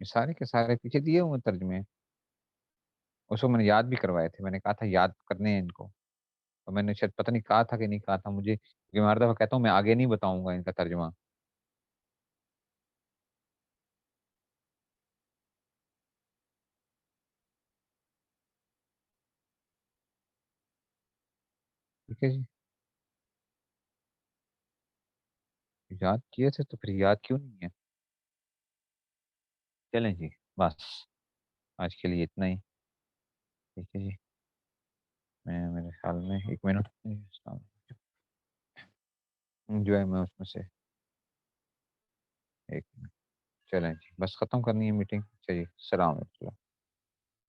یہ سارے کے سارے پیچھے دیے ہوئے ترجمے. اس کو میں نے یاد بھی کروائے تھے، میں نے کہا تھا یاد کرنے ہیں ان کو، اور میں نے شاید پتہ نہیں کہا تھا کہ نہیں کہا تھا مجھے، کیونکہ میں ہر دفعہ کہتا ہوں میں آگے نہیں بتاؤں گا ان کا ترجمہ. ٹھیک ہے جی؟ یاد کیے تھے تو پھر یاد کیوں نہیں ہے؟ چلیں جی، بس آج کے لیے اتنا ہی. ٹھیک ہے جی؟ میں میرے خیال میں 1 منٹ جو ہے میں اس میں سے 1 منٹ. چلیں جی، بس ختم کرنی ہے میٹنگ. چلیے، السلام علیکم.